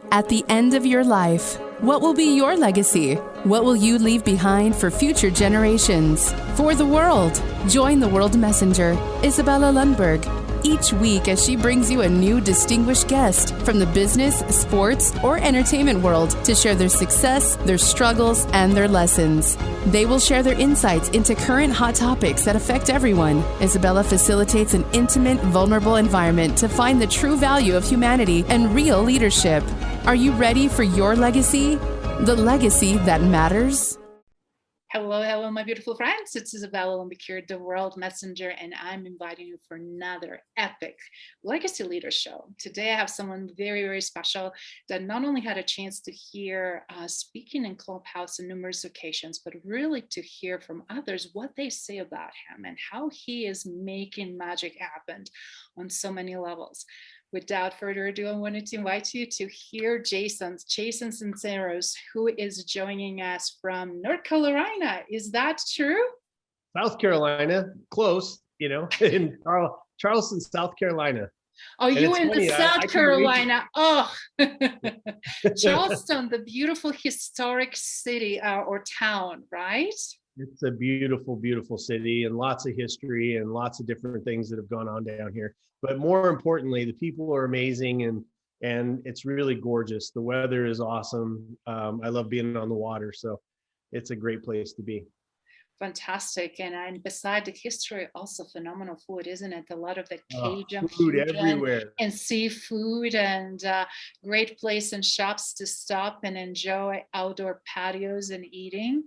At the end of your life, what will be your legacy? What will you leave behind for future generations? For the world, join the World Messenger, Izabela Lundberg, each week as she brings you a new distinguished guest from the business, sports, or entertainment world to share their success, their struggles, and their lessons. They will share their insights into current hot topics that affect everyone. Izabela facilitates an intimate, vulnerable environment to find the true value of humanity and real leadership. Are you ready for your legacy? The legacy that matters? Hello, my beautiful friends. It's Izabela Lundberg, the World Messenger, and I'm inviting you for another epic legacy leader show. Today, I have someone very, very special that not only had a chance to hear speaking in Clubhouse on numerous occasions, but really to hear from others what they say about him and how he is making magic happen on so many levels. Without further ado, I wanted to invite you to hear Jason Sisneros, who is joining us from North Carolina. Is that true? South Carolina, close, in Charleston, South Carolina. Oh, and you in the South Carolina. Oh, Charleston, the beautiful historic city or town, right? It's a beautiful, beautiful city and lots of history and lots of different things that have gone on down here. But more importantly, the people are amazing and it's really gorgeous. The weather is awesome. I love being on the water, so it's a great place to be. Fantastic. And beside the history, also phenomenal food, isn't it? A lot of the Cajun food everywhere and seafood and great place and shops to stop and enjoy outdoor patios and eating.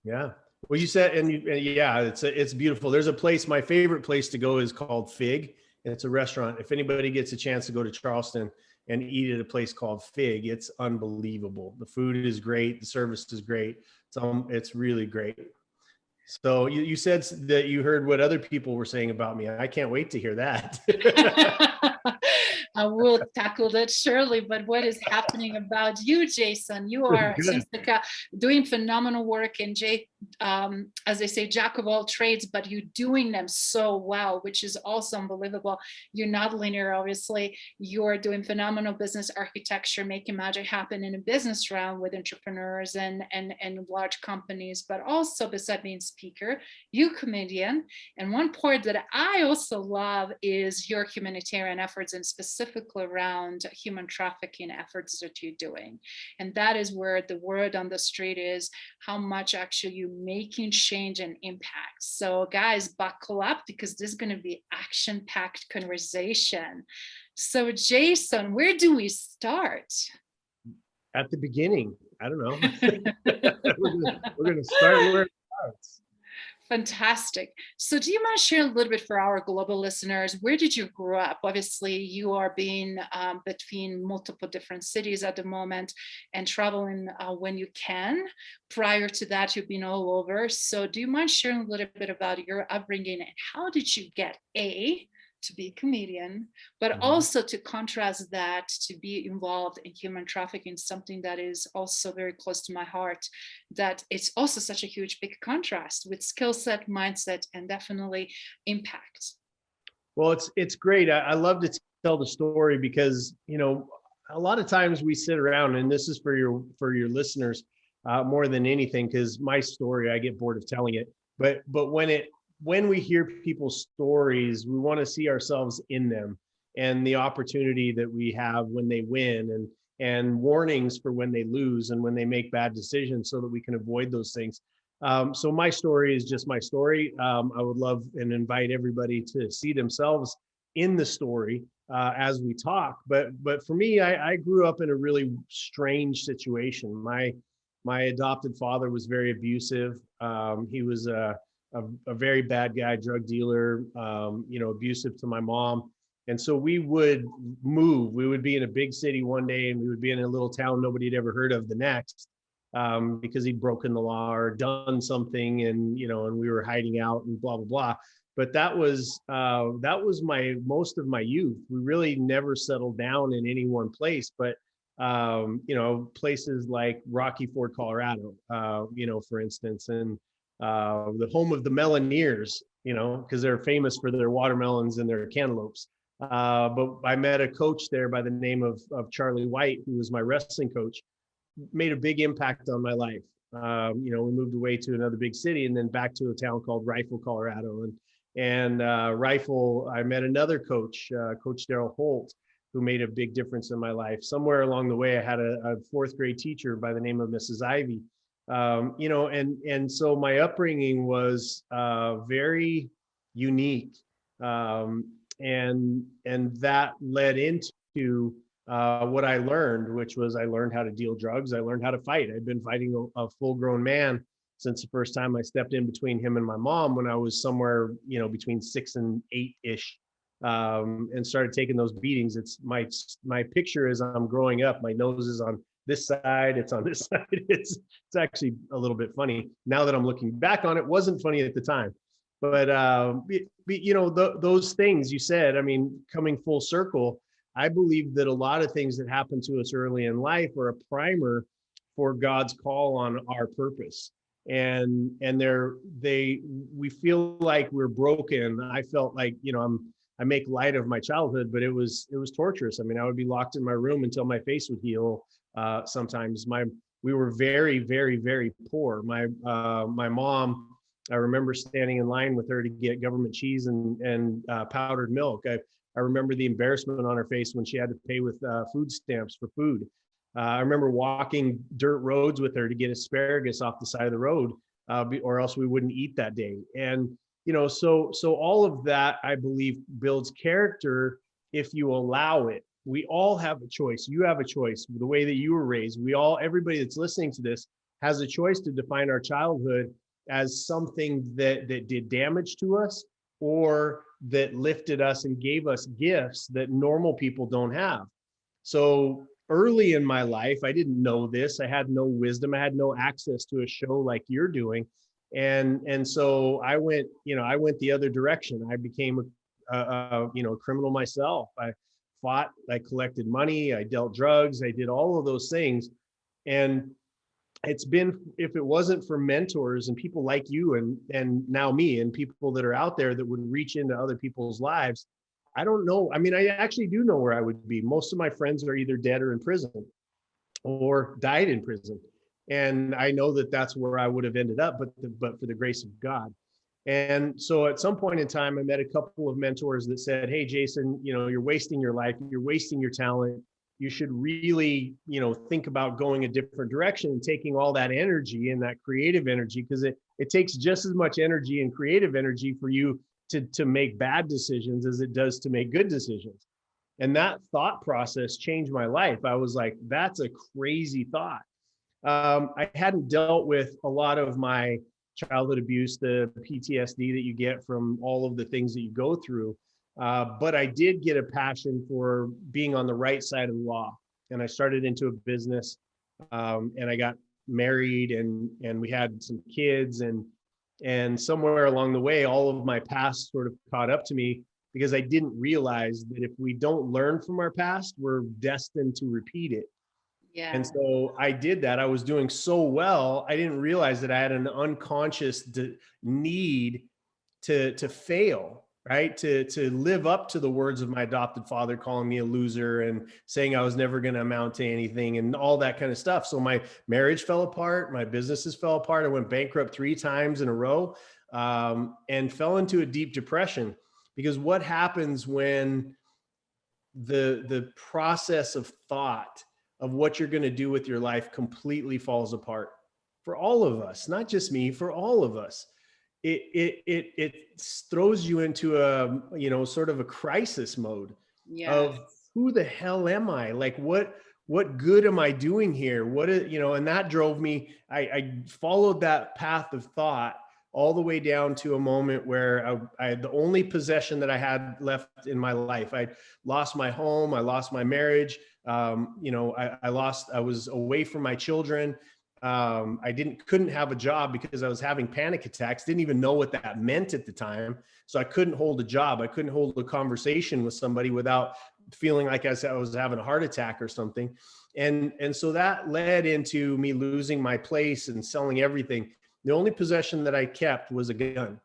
Yeah. Well, you said, yeah, it's beautiful. There's a place, my favorite place to go is called Fig. It's a restaurant. If anybody gets a chance to go to Charleston and eat at a place called Fig, it's unbelievable. The food is great. The service is great. It's really great. So you said that you heard what other people were saying about me. I can't wait to hear that. I will tackle that surely, but what is happening about you, Jason? You are doing phenomenal work in as they say, jack of all trades, but you're doing them so well, which is also unbelievable. You're not linear, obviously. You're doing phenomenal business architecture, making magic happen in a business realm with entrepreneurs and large companies, but also beside being speaker, you comedian. And one part that I also love is your humanitarian efforts and specifically around human trafficking efforts that you're doing. And that is where the word on the street is how much actually you making change and impact. So guys, buckle up because this is going to be action-packed conversation. So Jason, where do we start? At the beginning. I don't know. we're going to start where it starts. Fantastic. So do you mind sharing a little bit for our global listeners? Where did you grow up? Obviously, you are being between multiple different cities at the moment and traveling when you can. Prior to that, you've been all over. So do you mind sharing a little bit about your upbringing and how did you get to be a comedian, but also to contrast that to be involved in human trafficking, something that is also very close to my heart, that it's also such a huge big contrast with skill set, mindset, and definitely impact. Well, it's great. I love to tell the story because, a lot of times we sit around, and this is for your listeners more than anything, because my story, I get bored of telling it, but when we hear people's stories, we want to see ourselves in them and the opportunity that we have when they win and warnings for when they lose and when they make bad decisions so that we can avoid those things. So my story is just my story. I would love and invite everybody to see themselves in the story as we talk. But for me, I grew up in a really strange situation. My adopted father was very abusive. He was a very bad guy, drug dealer, abusive to my mom. And so we would move. We would be in a big city one day and we would be in a little town nobody had ever heard of the next because he'd broken the law or done something and we were hiding out and blah, blah, blah. But that was most of my youth. We really never settled down in any one place, but places like Rocky Ford, Colorado, for instance, and the home of the Meloneers, because they're famous for their watermelons and their cantaloupes. But I met a coach there by the name of Charlie White, who was my wrestling coach, made a big impact on my life. We moved away to another big city and then back to a town called Rifle, Colorado. And Rifle, I met another coach, Coach Daryl Holt, who made a big difference in my life. Somewhere along the way, I had a fourth grade teacher by the name of Mrs. Ivy. And so my upbringing was very unique. And that led into what I learned, which was I learned how to deal drugs. I learned how to fight. I'd been fighting a full-grown man since the first time I stepped in between him and my mom when I was somewhere, between 6 and 8-ish, and started taking those beatings. It's my picture as I'm growing up. My nose is on this side. It's on this side. It's actually a little bit funny now that I'm looking back on it. Wasn't funny at the time. But those things you said, I mean, coming full circle, I believe that a lot of things that happen to us early in life are a primer for God's call on our purpose. And we feel like we're broken. I felt like, I make light of my childhood, but it was torturous. I mean, I would be locked in my room until my face would heal. Sometimes we were very, very, very poor. My mom, I remember standing in line with her to get government cheese and powdered milk. I remember the embarrassment on her face when she had to pay with food stamps for food. I remember walking dirt roads with her to get asparagus off the side of the road, or else we wouldn't eat that day. And, so all of that, I believe, builds character if you allow it. We all have a choice. You have a choice. The way that you were raised, everybody that's listening to this has a choice to define our childhood as something that did damage to us or that lifted us and gave us gifts that normal people don't have. So early in my life, I didn't know this. I had no wisdom. I had no access to a show like you're doing. And so I went the other direction. I became a criminal myself. I fought, I collected money, I dealt drugs, I did all of those things. And it's been, if it wasn't for mentors and people like you and now me and people that are out there that would reach into other people's lives, I don't know. I mean, I actually do know where I would be. Most of my friends are either dead or in prison or died in prison. And I know that that's where I would have ended up, but for the grace of God. And so at some point in time, I met a couple of mentors that said, hey, Jason, you're wasting your life. You're wasting your talent. You should really, think about going a different direction and taking all that energy and that creative energy, because it takes just as much energy and creative energy for you to make bad decisions as it does to make good decisions. And that thought process changed my life. I was like, that's a crazy thought. I hadn't dealt with a lot of my childhood abuse, the PTSD that you get from all of the things that you go through. But I did get a passion for being on the right side of the law. And I started into a business, and I got married and we had some kids, and somewhere along the way, all of my past sort of caught up to me, because I didn't realize that if we don't learn from our past, we're destined to repeat it. Yeah. And so I did that. I was doing so well. I didn't realize that I had an unconscious need to fail, right? To live up to the words of my adopted father, calling me a loser and saying I was never going to amount to anything and all that kind of stuff. So my marriage fell apart. My businesses fell apart. I went bankrupt 3 times in a row, and fell into a deep depression, because what happens when the process of thought of what you're going to do with your life completely falls apart for all of us, not just me, for all of us. It throws you into a, sort of a crisis mode. Yes. Of who the hell am I? Like, what good am I doing here? And that drove me, I followed that path of thought all the way down to a moment where I the only possession that I had left in my life, I lost my home, I lost my marriage. I was away from my children. I couldn't have a job because I was having panic attacks, didn't even know what that meant at the time. So I couldn't hold a job. I couldn't hold a conversation with somebody without feeling like I was having a heart attack or something. And so that led into me losing my place and selling everything. The only possession that I kept was a gun.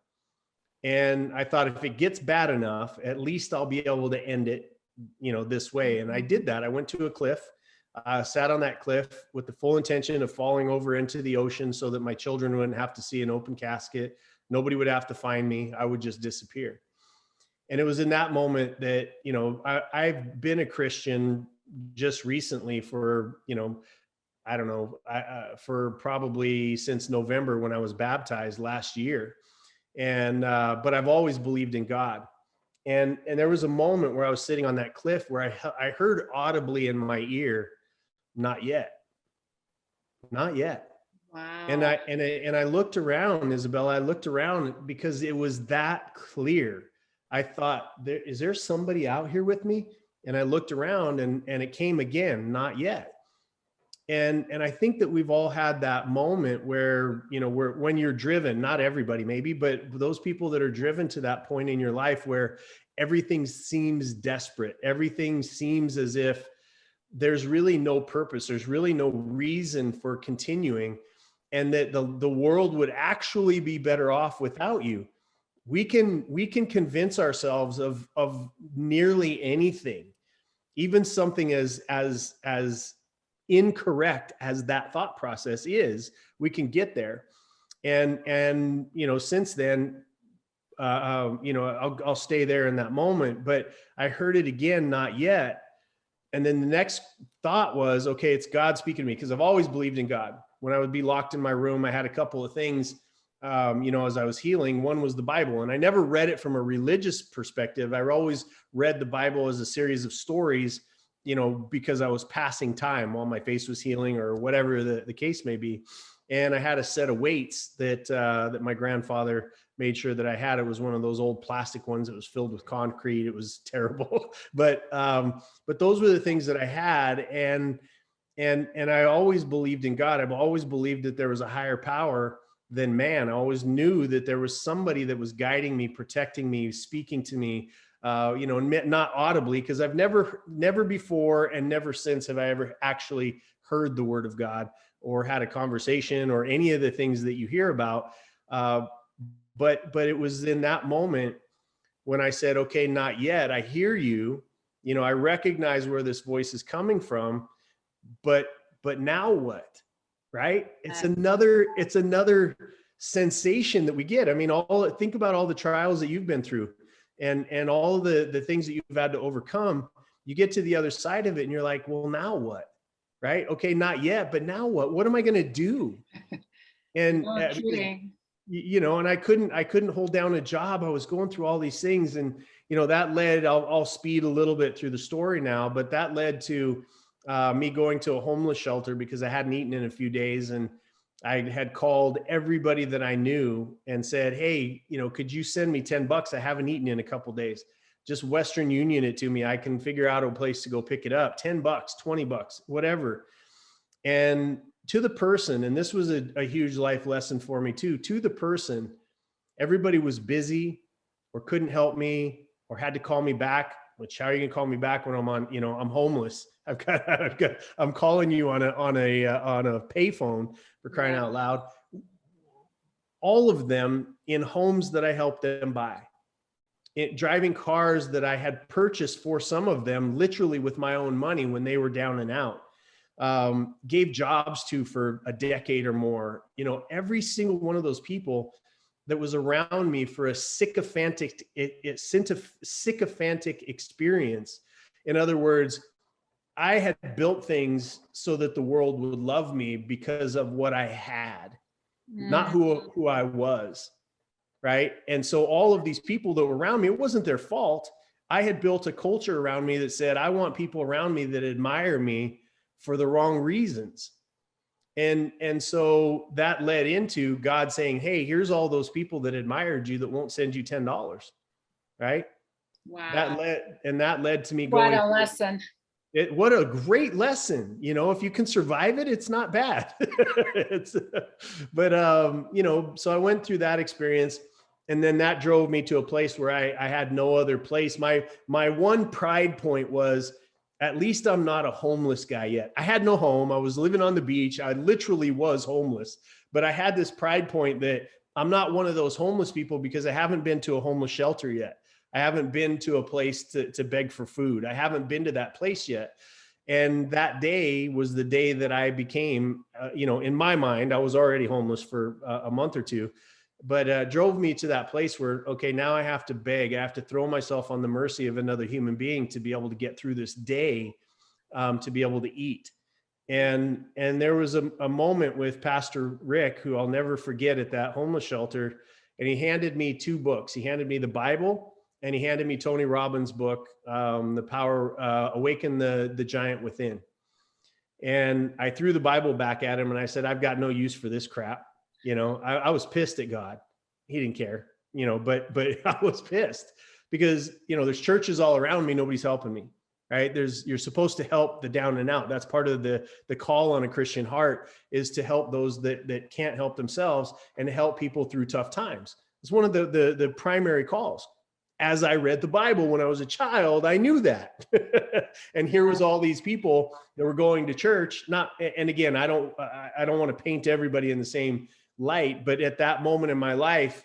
And I thought, if it gets bad enough, at least I'll be able to end it, this way. And I did that. I went to a cliff, sat on that cliff with the full intention of falling over into the ocean so that my children wouldn't have to see an open casket. Nobody would have to find me. I would just disappear. And it was in that moment that, I've been a Christian just recently for, I don't know, for probably since November when I was baptized last year. And, but I've always believed in God. And there was a moment where I was sitting on that cliff where I heard audibly in my ear, not yet, not yet. Wow. And I looked around, Izabela, I looked around because it was that clear. I thought, is there somebody out here with me? And I looked around and it came again, not yet. And I think that we've all had that moment where, when you're driven, not everybody maybe, but those people that are driven to that point in your life where everything seems desperate, everything seems as if there's really no purpose, there's really no reason for continuing, and that the world would actually be better off without you. We can convince ourselves of nearly anything, even something as incorrect as that thought process is. We can get there. And since then, I'll stay there in that moment, but I heard it again, not yet. And then the next thought was, okay, it's God speaking to me, because I've always believed in God. When I would be locked in my room, I had a couple of things, as I was healing. One was the Bible, and I never read it from a religious perspective. I always read the Bible as a series of stories, because I was passing time while my face was healing or whatever the case may be. And I had a set of weights that my grandfather made sure that I had. It was one of those old plastic ones that was filled with concrete. It was terrible, but those were the things that I had. And I always believed in God. I've always believed that there was a higher power than man. I always knew that there was somebody that was guiding me, protecting me, speaking to me, not audibly, because I've never before and never since have I ever actually heard the word of God or had a conversation or any of the things that you hear about. But it was in that moment when I said, okay, not yet. I hear you, I recognize where this voice is coming from, but now what? Right? It's another sensation that we get. I mean, think about all the trials that you've been through and all the things that you've had to overcome. You get to the other side of it and you're like, well, now what? Right? Okay, not yet, but now what? What am I going to do? And and I couldn't hold down a job. I was going through all these things, and that led. I'll speed a little bit through the story now, but that led to me going to a homeless shelter because I hadn't eaten in a few days, and I had called everybody that I knew and said, hey, could you send me $10? I haven't eaten in a couple of days. Just Western Union it to me. I can figure out a place to go pick it up. $10, $20, whatever. And to the person, and this was a huge life lesson for me too, to the person, everybody was busy or couldn't help me or had to call me back. Which, how are you gonna call me back when I'm on, I'm homeless? I'm calling you on a payphone, for crying out loud. All of them in homes that I helped them buy. Driving cars that I had purchased for some of them literally with my own money when they were down and out. Gave jobs to for a decade or more. Every single one of those people that was around me for a sycophantic experience. In other words, I had built things so that the world would love me because of what I had, not who I was. Right. And so all of these people that were around me, it wasn't their fault. I had built a culture around me that said, I want people around me that admire me for the wrong reasons. And so that led into God saying, hey, here's all those people that admired you that won't send you $10. Right. Wow. That led to me going. What a lesson. What a great lesson. If you can survive it, it's not bad. So I went through that experience, and then that drove me to a place where I had no other place. My one pride point was, at least I'm not a homeless guy yet. I had no home. I was living on the beach. I literally was homeless, but I had this pride point that I'm not one of those homeless people because I haven't been to a homeless shelter yet. I haven't been to a place to beg for food. I haven't been to that place yet. And that day was the day that I became, in my mind, I was already homeless for a month or two, but drove me to that place where, okay, now I have to beg. I have to throw myself on the mercy of another human being to be able to get through this day, to be able to eat. And there was a moment with Pastor Rick, who I'll never forget, at that homeless shelter. And he handed me 2 books. He handed me the Bible, and he handed me Tony Robbins' book, The Power, Awaken the Giant Within. And I threw the Bible back at him and I said, I've got no use for this crap. I was pissed at God. He didn't care, but I was pissed because, there's churches all around me. Nobody's helping me. Right. You're supposed to help the down and out. That's part of the call on a Christian heart, is to help those that can't help themselves and to help people through tough times. It's one of the primary calls. As I read the Bible when I was a child, I knew that. And here was all these people that were going to church. And again, I don't want to paint everybody in the same light, but at that moment in my life,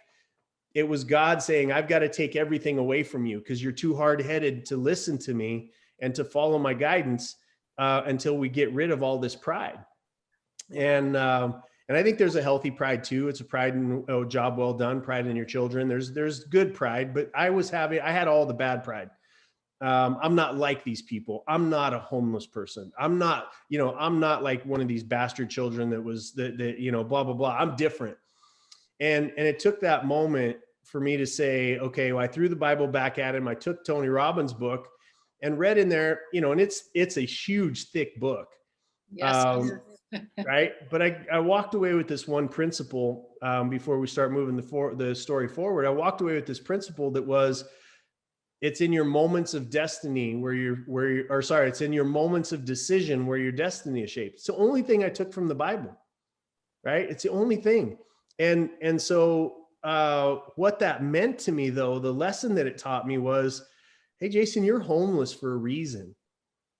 it was God saying, I've got to take everything away from you because you're too hard-headed to listen to me and to follow my guidance until we get rid of all this pride. And I think there's a healthy pride too. It's a pride in job well done, pride in your children. There's good pride, but I had all the bad pride. I'm not like these people. I'm not a homeless person. I'm not like one of these bastard children that was blah, blah, blah. I'm different. And it took that moment for me to say, okay, well, I threw the Bible back at him. I took Tony Robbins' book and read in there, and it's a huge, thick book. Yes. Right. But I walked away with this one principle before we start moving the story forward. I walked away with this principle that was, it's in your moments of destiny it's in your moments of decision where your destiny is shaped. It's the only thing I took from the Bible, right? It's the only thing. And so what that meant to me, though, the lesson that it taught me was, hey, Jason, you're homeless for a reason.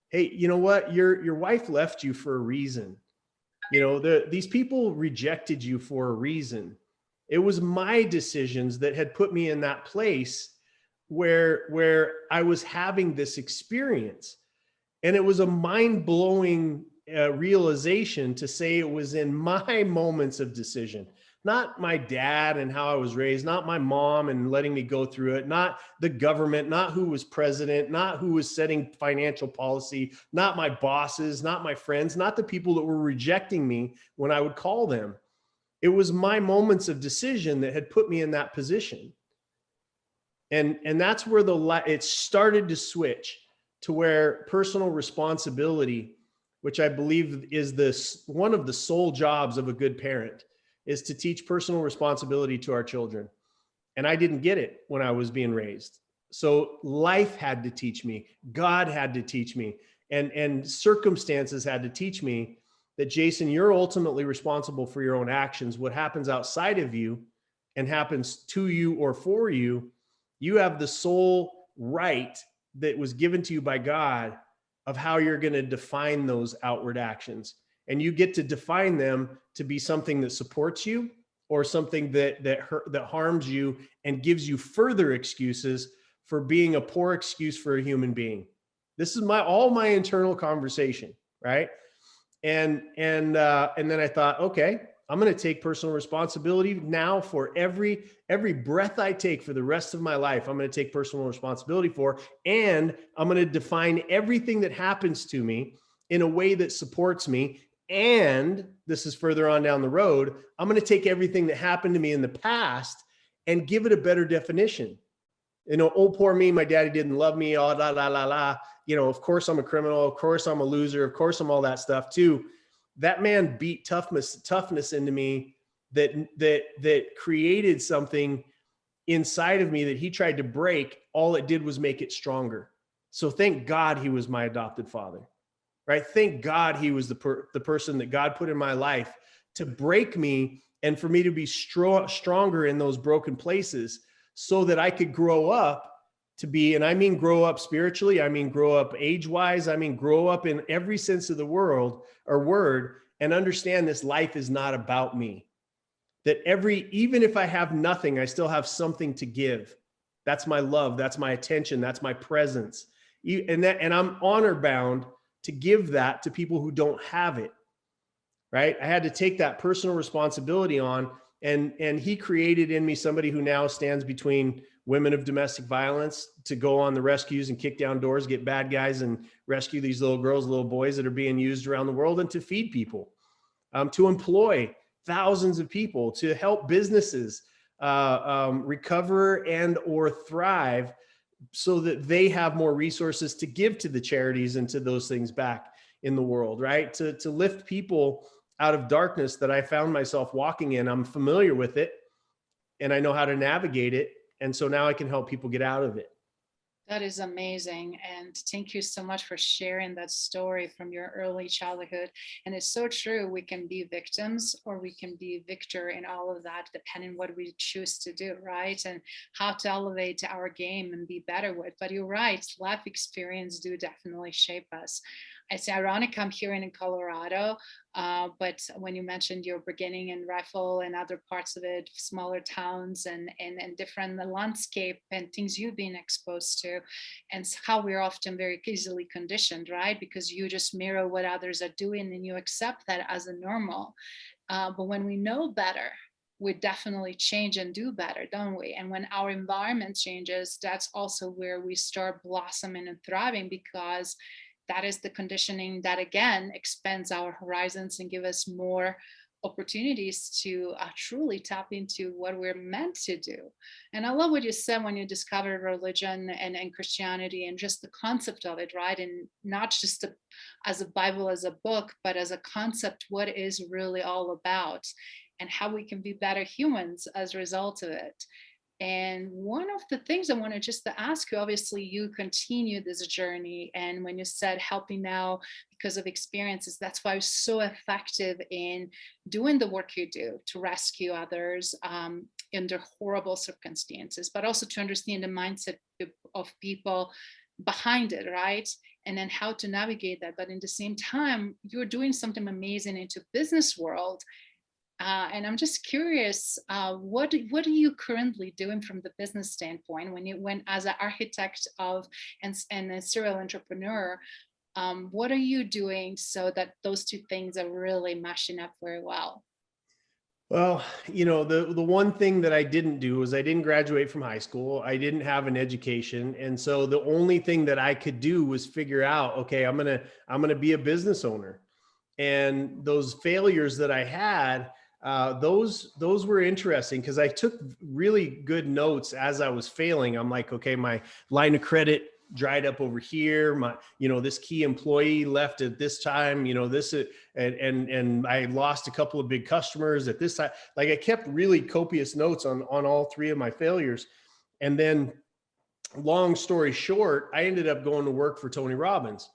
Hey, you know what? Your wife left you for a reason. These people rejected you for a reason. It was my decisions that had put me in that place where I was having this experience. And it was a mind-blowing realization to say it was in my moments of decision. Not my dad and how I was raised, not my mom and letting me go through it, not the government, not who was president, not who was setting financial policy, not my bosses, not my friends, not the people that were rejecting me when I would call them. It was my moments of decision that had put me in that position. And that's where it started to switch to where personal responsibility, which I believe is one of the sole jobs of a good parent, is to teach personal responsibility to our children. And I didn't get it when I was being raised. So life had to teach me, God had to teach me, and circumstances had to teach me that, Jason, you're ultimately responsible for your own actions. What happens outside of you and happens to you or for you, you have the sole right that was given to you by God of how you're going to define those outward actions. And you get to define them to be something that supports you or something that harms you and gives you further excuses for being a poor excuse for a human being. This is all my internal conversation, right? And then I thought, okay, I'm going to take personal responsibility now for every breath I take for the rest of my life. I'm going to take personal responsibility for, and I'm going to define everything that happens to me in a way that supports me. And this is further on down the road, I'm going to take everything that happened to me in the past and give it a better definition. Oh, poor me, my daddy didn't love me, oh, la, la, la, la. Of course I'm a criminal. Of course I'm a loser. Of course I'm all that stuff too. That man beat toughness into me that created something inside of me that he tried to break. All it did was make it stronger. So thank God he was my adopted father. Right? Thank God he was the person that God put in my life to break me and for me to be stronger in those broken places so that I could grow up to be, and I mean grow up spiritually, I mean grow up age-wise, I mean grow up in every sense of the word, and understand this life is not about me. that even if I have nothing, I still have something to give. That's my love. That's my attention. That's my presence. And I'm honor bound to give that to people who don't have it. Right. I had to take that personal responsibility on, and he created in me somebody who now stands between women of domestic violence to go on the rescues and kick down doors, get bad guys and rescue these little girls, little boys that are being used around the world, and to feed people, to employ thousands of people, to help businesses recover and or thrive so that they have more resources to give to the charities and to those things back in the world, right? To lift people out of darkness that I found myself walking in. I'm familiar with it and I know how to navigate it. And so now I can help people get out of it. That is amazing. And thank you so much for sharing that story from your early childhood. And it's so true. We can be victims or we can be victor in all of that, depending what we choose to do, right? And how to elevate our game and be better with. But you're right, life experience do definitely shape us. It's ironic I'm here in Colorado, but when you mentioned your beginning in Rifle and other parts of it, smaller towns and different landscape and things you've been exposed to, and how we're often very easily conditioned, right? Because you just mirror what others are doing and you accept that as a normal. But when we know better, we definitely change and do better, don't we? And when our environment changes, that's also where we start blossoming and thriving, because that is the conditioning that again expands our horizons and give us more opportunities to truly tap into what we're meant to do. And I love what you said when you discovered religion and Christianity and just the concept of it, right? And not just as a Bible, as a book, but as a concept, what it is really all about and how we can be better humans as a result of it. And one of the things I wanted just to ask you, obviously you continue this journey. And when you said helping now because of experiences, that's why it's so effective in doing the work you do to rescue others under horrible circumstances, but also to understand the mindset of people behind it, right? And then how to navigate that. But in the same time, you're doing something amazing into business world. And I'm just curious, what are you currently doing from the business standpoint when as an architect of and a serial entrepreneur? What are you doing so that those two things are really mashing up very well? Well, the one thing that I didn't do was I didn't graduate from high school. I didn't have an education. And so the only thing that I could do was figure out, okay, I'm going to be a business owner. And those failures that I had, those were interesting because I took really good notes as I was failing. I'm like, okay, my line of credit dried up over here. My, this key employee left at this time, this, and I lost a couple of big customers at this time. Like I kept really copious notes on all three of my failures. And then long story short, I ended up going to work for Tony Robbins,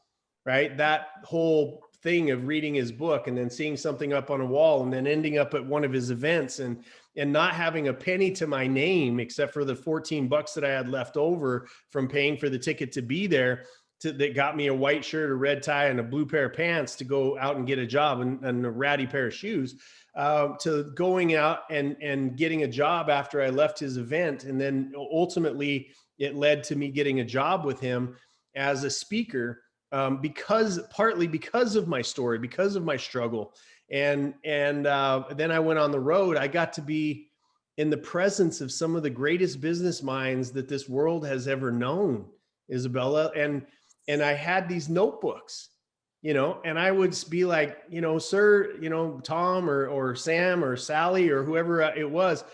right? That whole thing of reading his book and then seeing something up on a wall and then ending up at one of his events and not having a penny to my name except for the $14 that I had left over from paying for the ticket to be there, that got me a white shirt, a red tie, and a blue pair of pants to go out and get a job and a ratty pair of shoes, to going out and getting a job after I left his event. And then ultimately it led to me getting a job with him as a speaker, partly because of my story, because of my struggle. And then I went on the road. I got to be in the presence of some of the greatest business minds that this world has ever known, Izabela. And I had these notebooks, and I would be like, sir, Tom or Sam or Sally or whoever it was,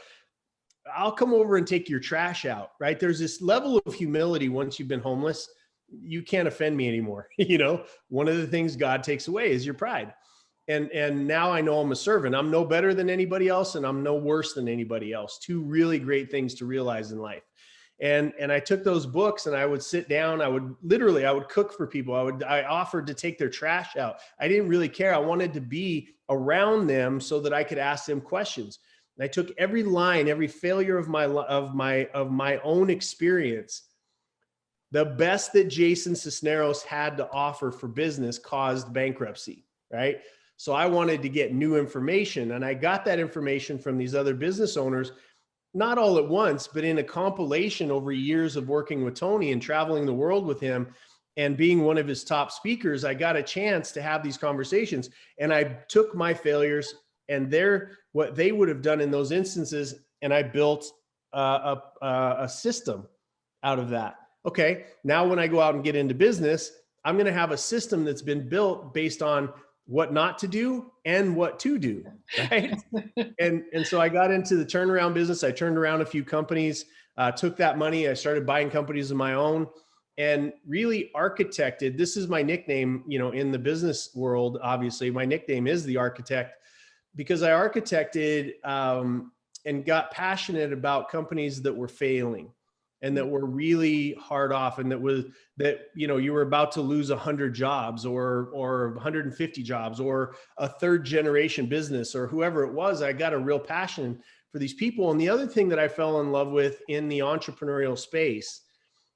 I'll come over and take your trash out, right? There's this level of humility once you've been homeless. You can't offend me anymore. One of the things God takes away is your pride. And now I know I'm a servant. I'm no better than anybody else, and I'm no worse than anybody else. Two really great things to realize in life. And I took those books and I would sit down. I would cook for people. I offered to take their trash out. I didn't really care. I wanted to be around them so that I could ask them questions. And I took every line, every failure of my own experience. The best that Jason Sisneros had to offer for business caused bankruptcy, right? So I wanted to get new information, and I got that information from these other business owners, not all at once, but in a compilation over years of working with Tony and traveling the world with him and being one of his top speakers. I got a chance to have these conversations, and I took my failures and what they would have done in those instances, and I built a system out of that. Okay, now when I go out and get into business, I'm going to have a system that's been built based on what not to do and what to do, right? and so I got into the turnaround business. I turned around a few companies, took that money. I started buying companies of my own and really architected. This is my nickname, in the business world. Obviously, my nickname is the Architect, because I architected and got passionate about companies that were failing and that were really hard off, and that you were about to lose 100 jobs or 150 jobs or a third generation business or whoever it was. I got a real passion for these people. And the other thing that I fell in love with in the entrepreneurial space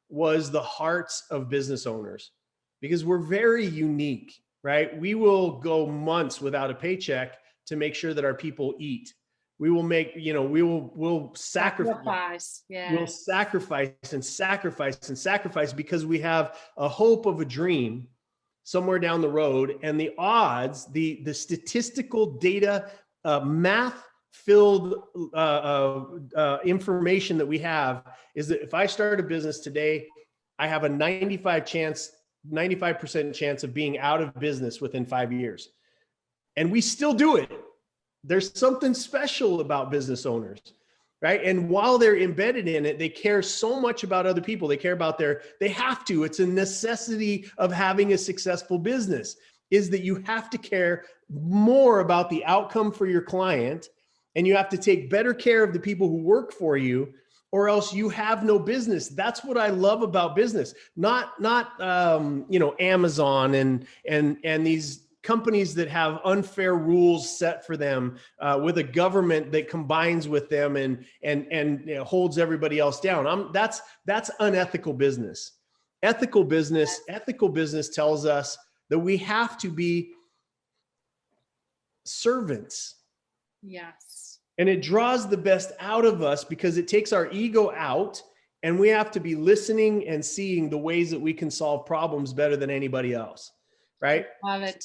was the hearts of business owners, because we're very unique, right? We will go months without a paycheck to make sure that our people eat. We will make, we'll sacrifice. Yeah. We'll sacrifice and sacrifice and sacrifice because we have a hope of a dream somewhere down the road. And the odds, the statistical data, math-filled information that we have is that if I start a business today, I have a 95% chance of being out of business within 5 years. And we still do it. There's something special about business owners, right? And while they're embedded in it, they care so much about other people. They care about they have to. It's a necessity of having a successful business, is that you have to care more about the outcome for your client, and you have to take better care of the people who work for you, or else you have no business. That's what I love about business. Not Amazon and these companies that have unfair rules set for them, with a government that combines with them and holds everybody else down. That's unethical business. Ethical business tells us that we have to be servants. Yes. And it draws the best out of us because it takes our ego out, and we have to be listening and seeing the ways that we can solve problems better than anybody else. Right? Love it.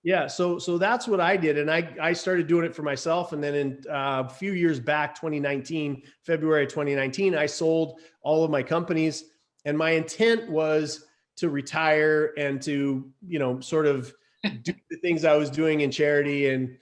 Yeah. So that's what I did. And I started doing it for myself. And then in a few years back, February 2019, I sold all of my companies. And my intent was to retire and to, sort of do the things I was doing in charity. And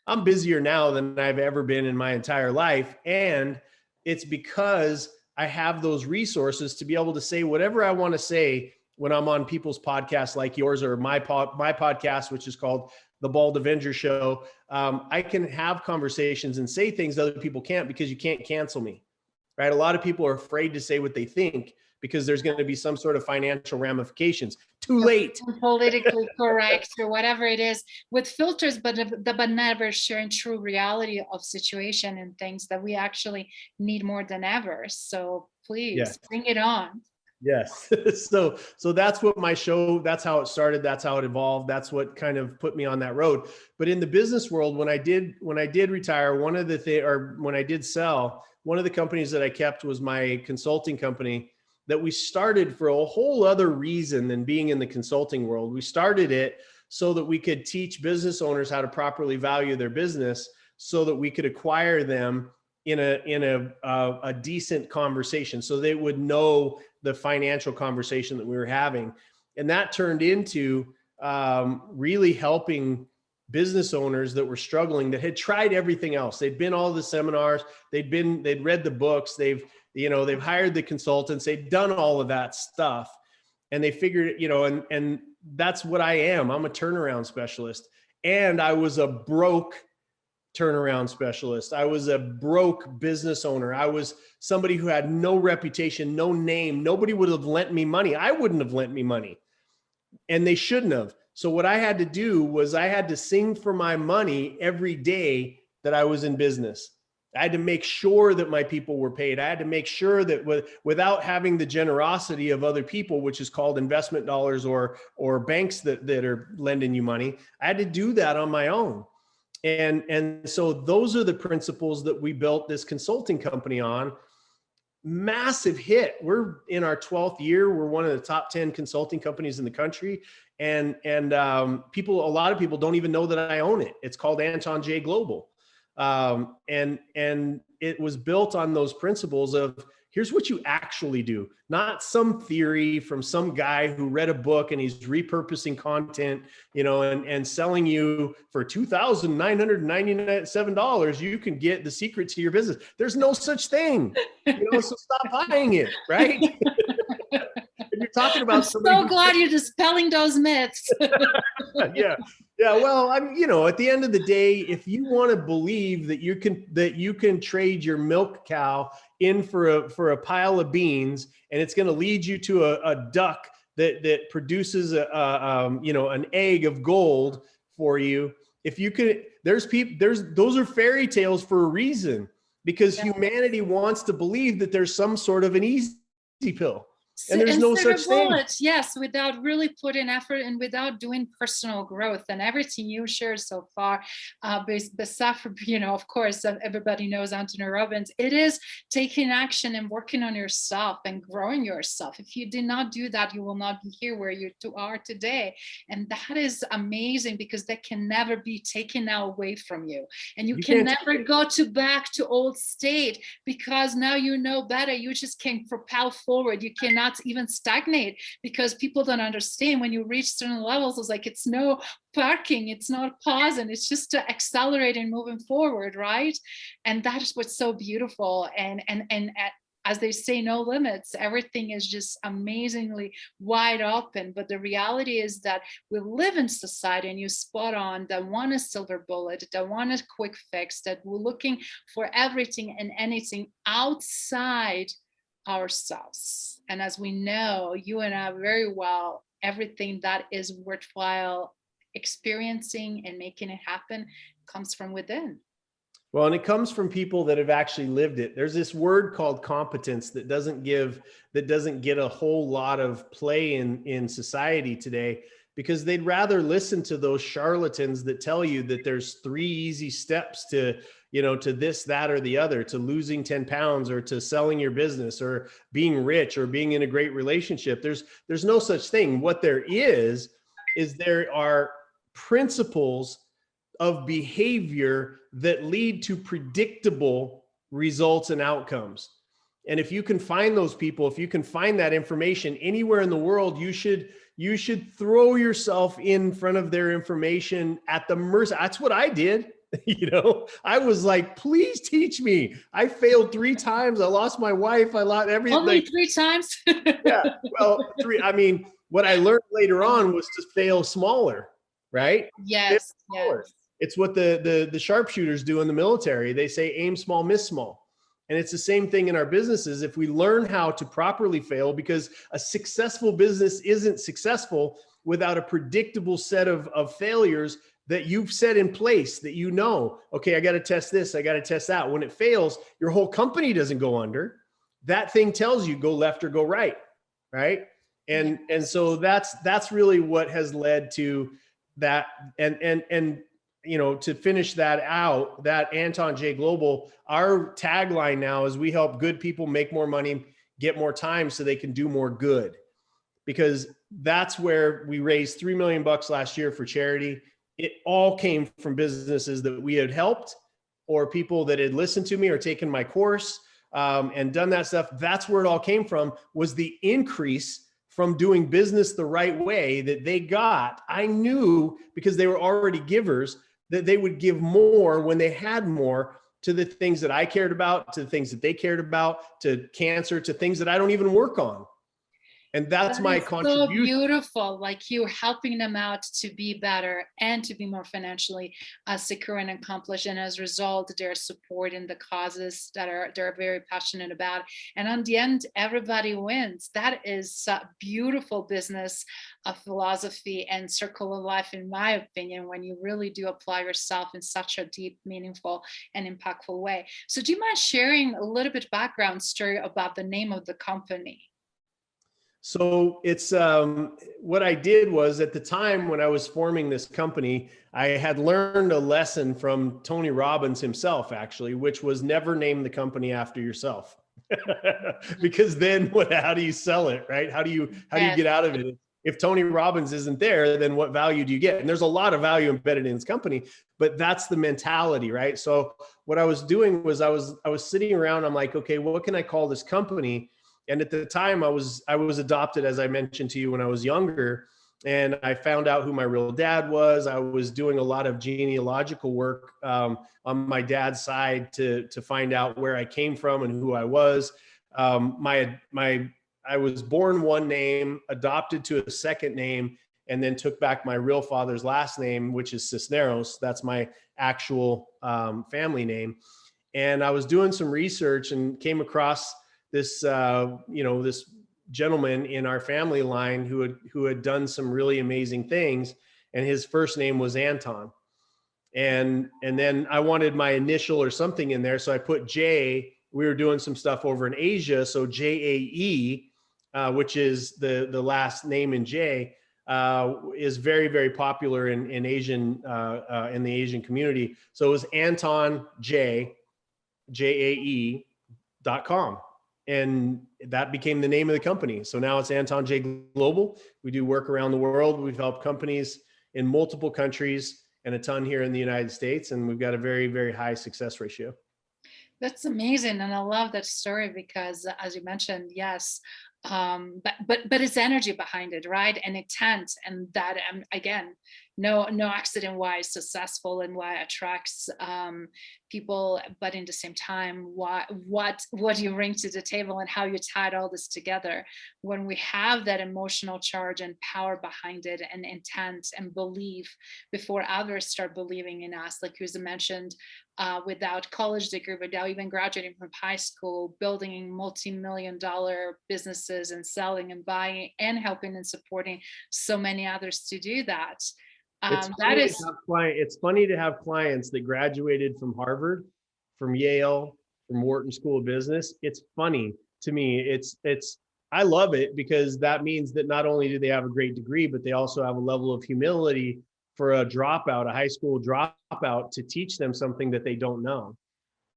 I'm busier now than I've ever been in my entire life. And it's because I have those resources to be able to say whatever I want to say when I'm on people's podcasts like yours or my podcast, which is called The Bald Avenger Show. I can have conversations and say things other people can't, because you can't cancel me, right? A lot of people are afraid to say what they think because there's going to be some sort of financial ramifications. Too late. Politically correct or whatever it is, with filters, but never sharing true reality of situation and things that we actually need more than ever. So please bring it on. Yes. So that's what my show, that's how it started. That's how it evolved. That's what kind of put me on that road. But in the business world, when I did retire, when I did sell, one of the companies that I kept was my consulting company that we started for a whole other reason than being in the consulting world. We started it so that we could teach business owners how to properly value their business so that we could acquire them in a decent conversation, so they would know the financial conversation that we were having. And that turned into really helping business owners that were struggling, that had tried everything else. They'd been all the seminars, they'd read the books, they've hired the consultants, they've done all of that stuff. And they figured, and that's what I am. I'm a turnaround specialist. And I was a broke turnaround specialist. I was a broke business owner. I was somebody who had no reputation, no name. Nobody would have lent me money. I wouldn't have lent me money, and they shouldn't have. So what I had to do was I had to sing for my money every day that I was in business. I had to make sure that my people were paid. I had to make sure that without having the generosity of other people, which is called investment dollars or banks that are lending you money, I had to do that on my own. And so those are the principles that we built this consulting company on. Massive hit. We're in our 12th year. We're one of the top 10 consulting companies in the country. And a lot of people don't even know that I own it. It's called Anton J Global. And it was built on those principles of, here's what you actually do, not some theory from some guy who read a book and he's repurposing content, and selling you for $2,997. You can get the secret to your business. There's no such thing, so stop buying it, right? You're talking about. I'm so glad you're dispelling those myths. Yeah. Well, at the end of the day, if you want to believe that you can trade your milk cow in for a pile of beans, and it's going to lead you to a duck that produces an egg of gold for you. If you could, those are fairy tales for a reason, because humanity wants to believe that there's some sort of an easy pill. And there's no such thing. Yes, without really putting effort and without doing personal growth. And everything you shared so far, besides, of course, everybody knows Anthony Robbins, it is taking action and working on yourself and growing yourself. If you did not do that, you will not be here where you are today. And that is amazing, because that can never be taken away from you. And you can never go back to old state, because now you know better. You just can propel forward. You cannot even stagnate, because people don't understand when you reach certain levels, it's like it's no parking, it's not pausing, it's just to accelerate and moving forward, right? And that is what's so beautiful. And as they say, no limits. Everything is just amazingly wide open. But the reality is that we live in society, and you spot on, that want a silver bullet, that want a quick fix, that we're looking for everything and anything outside ourselves. And as we know, you and I very well, everything that is worthwhile experiencing and making it happen comes from within. Well, and it comes from people that have actually lived it. There's this word called competence that doesn't get a whole lot of play in society today, because they'd rather listen to those charlatans that tell you that there's 3 easy steps to this, that, or the other, to losing 10 pounds, or to selling your business, or being rich, or being in a great relationship. There's no such thing. What there is there are principles of behavior that lead to predictable results and outcomes. And if you can find those people, if you can find that information anywhere in the world, you should throw yourself in front of their information at the mercy. That's what I did. I was like, please teach me. I failed 3 times. I lost my wife. I lost everything. Only 3 times? Yeah. Well, 3. I mean, what I learned later on was to fail smaller, right? Yes. It's what the sharpshooters do in the military. They say aim small, miss small. And it's the same thing in our businesses. If we learn how to properly fail, because a successful business isn't successful without a predictable set of failures that you've set in place, that okay, I got to test this, I got to test that. When it fails, your whole company doesn't go under. That thing tells you go left or go right, right? And so that's really what has led to that. And to finish that out, that Anton J Global, our tagline now is we help good people make more money, get more time so they can do more good. Because that's where we raised $3 million last year for charity. It all came from businesses that we had helped, or people that had listened to me or taken my course and done that stuff. That's where it all came from, was the increase from doing business the right way that they got. I knew, because they were already givers, that they would give more when they had more to the things that I cared about, to the things that they cared about, to cancer, to things that I don't even work on. And that's That my is so contribution. beautiful. Like you helping them out to be better and to be more financially secure and accomplished. And as a result, they're supporting the causes that they're very passionate about. And on the end, everybody wins. That is a beautiful business philosophy and circle of life, in my opinion, when you really do apply yourself in such a deep, meaningful, and impactful way. So do you mind sharing a little bit background story about the name of the company? So it's what I did was, at the time when I was forming this company, I had learned a lesson from Tony Robbins himself, actually, which was never name the company after yourself. Because then how do you sell it, right? How do you get out of it? If Tony Robbins isn't there, then what value do you get? And there's a lot of value embedded in his company, but that's the mentality, right? So what I was doing was I was sitting around, I'm like, okay, what can I call this company? And at the time I was adopted, as I mentioned to you, when I was younger, and I found out who my real dad was. I was doing a lot of genealogical work on my dad's side to find out where I came from and who I was. I was born one name, adopted to a second name, and then took back my real father's last name, which is Sisneros. That's my actual family name. And I was doing some research and came across this, this gentleman in our family line who had done some really amazing things, and his first name was Anton. And then I wanted my initial or something in there, so I put J. We were doing some stuff over in Asia, so JAE, which is the last name in J, is very, very popular in Asian in the Asian community. So it was Anton JAE.com. And that became the name of the company. So now it's Anton J Global. We do work around the world. We've helped companies in multiple countries and a ton here in the United States. And we've got a very, very high success ratio. That's amazing. And I love that story because, as you mentioned, yes, but it's energy behind it, right? And intent, and that again, no accident why it's successful and why it attracts people, but in the same time, what you bring to the table and how you tied all this together. When we have that emotional charge and power behind it, and intent and belief before others start believing in us, like you mentioned, without college degree, without even graduating from high school, building multi-million-dollar businesses and selling and buying and helping and supporting so many others to do that. It's funny to have clients that graduated from Harvard, from Yale, from Wharton School of Business. It's funny to me. I love it, because that means that not only do they have a great degree, but they also have a level of humility for a high school dropout, to teach them something that they don't know,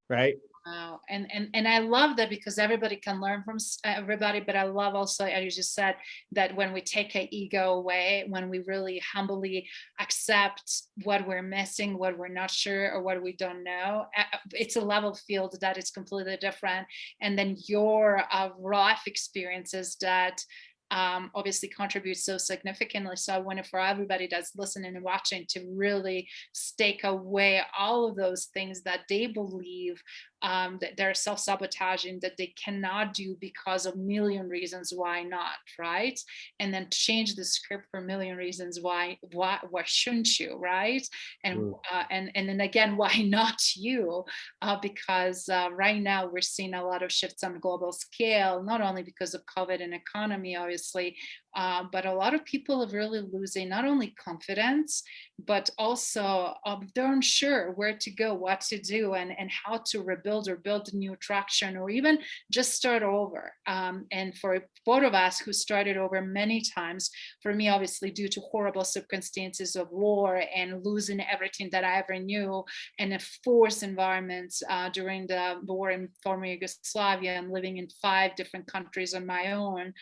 right? Wow. And I love that, because everybody can learn from everybody. But I love also, as you just said, that when we take an ego away, when we really humbly accept what we're missing, what we're not sure, or what we don't know, it's a level field that is completely different. And then your raw experiences that obviously contribute so significantly. So I want for everybody that's listening and watching to really stake away all of those things that they believe that they're self-sabotaging, that they cannot do because of a million reasons why not, right? And then change the script for a million reasons why shouldn't you, right? And and then again, why not you? Because right now we're seeing a lot of shifts on a global scale, not only because of COVID and economy, obviously, but a lot of people are really losing not only confidence, but also they're unsure where to go, what to do, and how to rebuild or build a new traction, or even just start over. And for both of us who started over many times, for me, obviously, due to horrible circumstances of war and losing everything that I ever knew, and a forced environment during the war in former Yugoslavia, and living in 5 different countries on my own,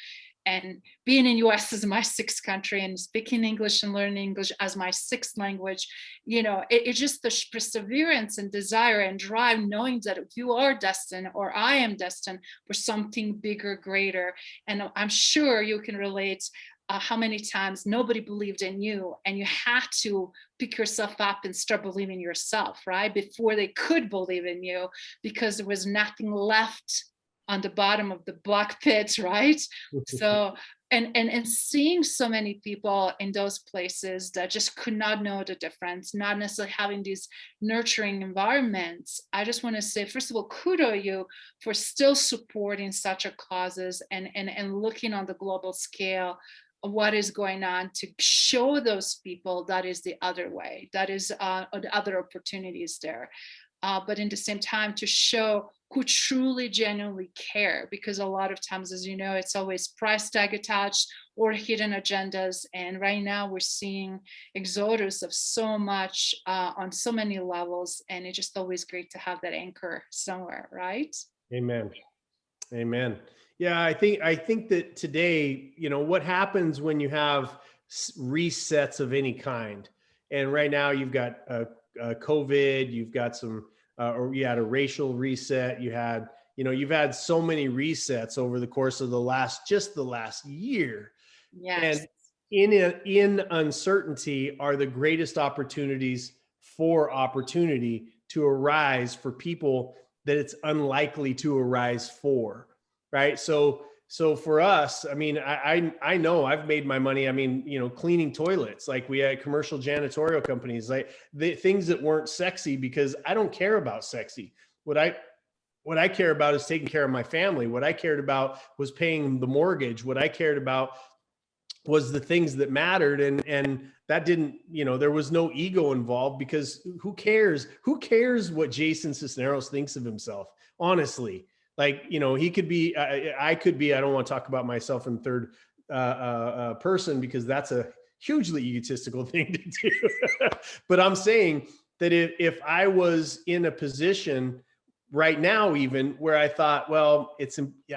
and being in US as my 6th country, and speaking English and learning English as my 6th language, it's just the perseverance and desire and drive, knowing that you are destined, or I am destined, for something bigger, greater. And I'm sure you can relate how many times nobody believed in you, and you had to pick yourself up and start believing yourself, right? Before they could believe in you, because there was nothing left on the bottom of the black pit, right? So, and seeing so many people in those places that just could not know the difference, not necessarily having these nurturing environments. I just want to say, first of all, kudos you for still supporting such a causes and looking on the global scale what is going on to show those people that is the other way, that is the other opportunities there. But in the same time to show who truly genuinely care, because a lot of times, as you know, it's always price tag attached or hidden agendas. And right now we're seeing exodus of so much on so many levels, and it's just always great to have that anchor somewhere, right? Amen. Amen. Yeah, I think that today, what happens when you have resets of any kind, and right now you've got COVID, you've got some, or you had a racial reset, you've had so many resets over the course of the last year. Yes. And in uncertainty are the greatest opportunities for opportunity to arise for people that it's unlikely to arise for, right? So for us, I mean, I know I've made my money. I mean, cleaning toilets, like we had commercial janitorial companies, like the things that weren't sexy, because I don't care about sexy. What I care about is taking care of my family. What I cared about was paying the mortgage. What I cared about was the things that mattered. And that didn't, there was no ego involved, because who cares what Jason Sisneros thinks of himself? Honestly, like, he could be, I could be, I don't want to talk about myself in third person, because that's a hugely egotistical thing to do. But I'm saying that if I was in a position right now, even where I thought, well,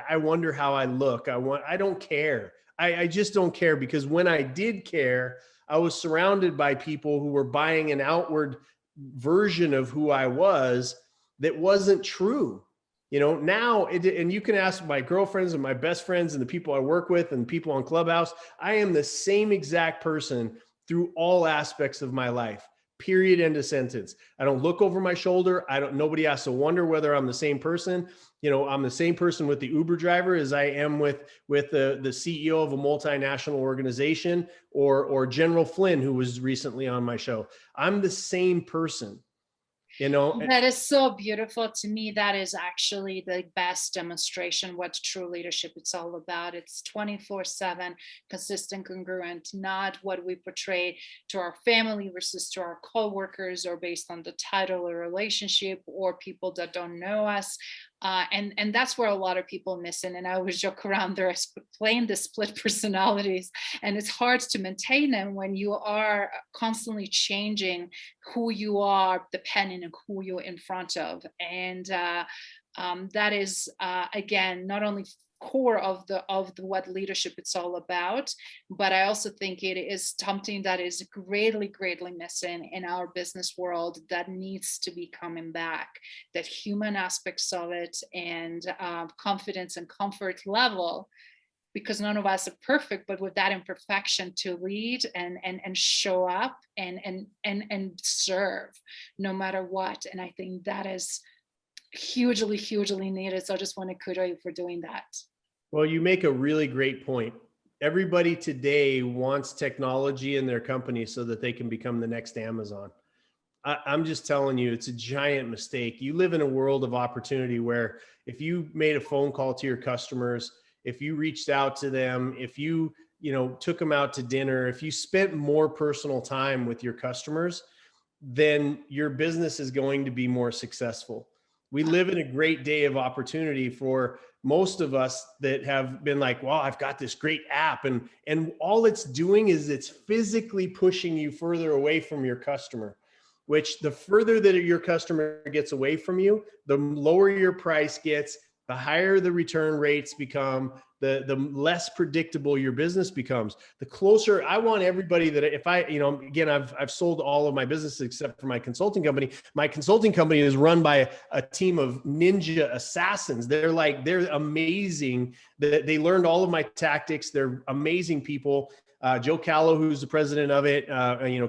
I wonder how I look. I don't care. I just don't care, because when I did care, I was surrounded by people who were buying an outward version of who I was that wasn't true. Now, and you can ask my girlfriends and my best friends and the people I work with and people on Clubhouse, I am the same exact person through all aspects of my life. Period. End of sentence. I don't look over my shoulder. Nobody has to wonder whether I'm the same person. I'm the same person with the Uber driver as I am with the CEO of a multinational organization, or General Flynn, who was recently on my show. I'm the same person. That is so beautiful. To me, that is actually the best demonstration what true leadership it's all about. It's 24/7, consistent, congruent, not what we portray to our family versus to our coworkers, or based on the title or relationship, or people that don't know us. And that's where a lot of people miss it. And I always joke around, they're playing the split personalities, and it's hard to maintain them when you are constantly changing who you are, depending on who you're in front of. And that is again not only core of what leadership it's all about, but I also think it is something that is greatly missing in our business world, that needs to be coming back, that human aspects of it, and confidence and comfort level, because none of us are perfect, but with that imperfection to lead and show up and serve no matter what. And I think that is hugely needed. So I just want to kudos you for doing that. Well, you make a really great point. Everybody today wants technology in their company so that they can become the next Amazon. I'm just telling you, it's a giant mistake. You live in a world of opportunity where if you made a phone call to your customers, if you reached out to them, if you took them out to dinner, if you spent more personal time with your customers, then your business is going to be more successful. We live in a great day of opportunity for most of us that have been like, well, I've got this great app, and all it's doing is it's physically pushing you further away from your customer, which the further that your customer gets away from you, the lower your price gets, the higher the return rates become, the less predictable your business becomes. The closer, I want everybody that if I, again, I've sold all of my businesses except for my consulting company. My consulting company is run by a team of ninja assassins. They're amazing. They learned all of my tactics. They're amazing people. Joe Callow, who's the president of it,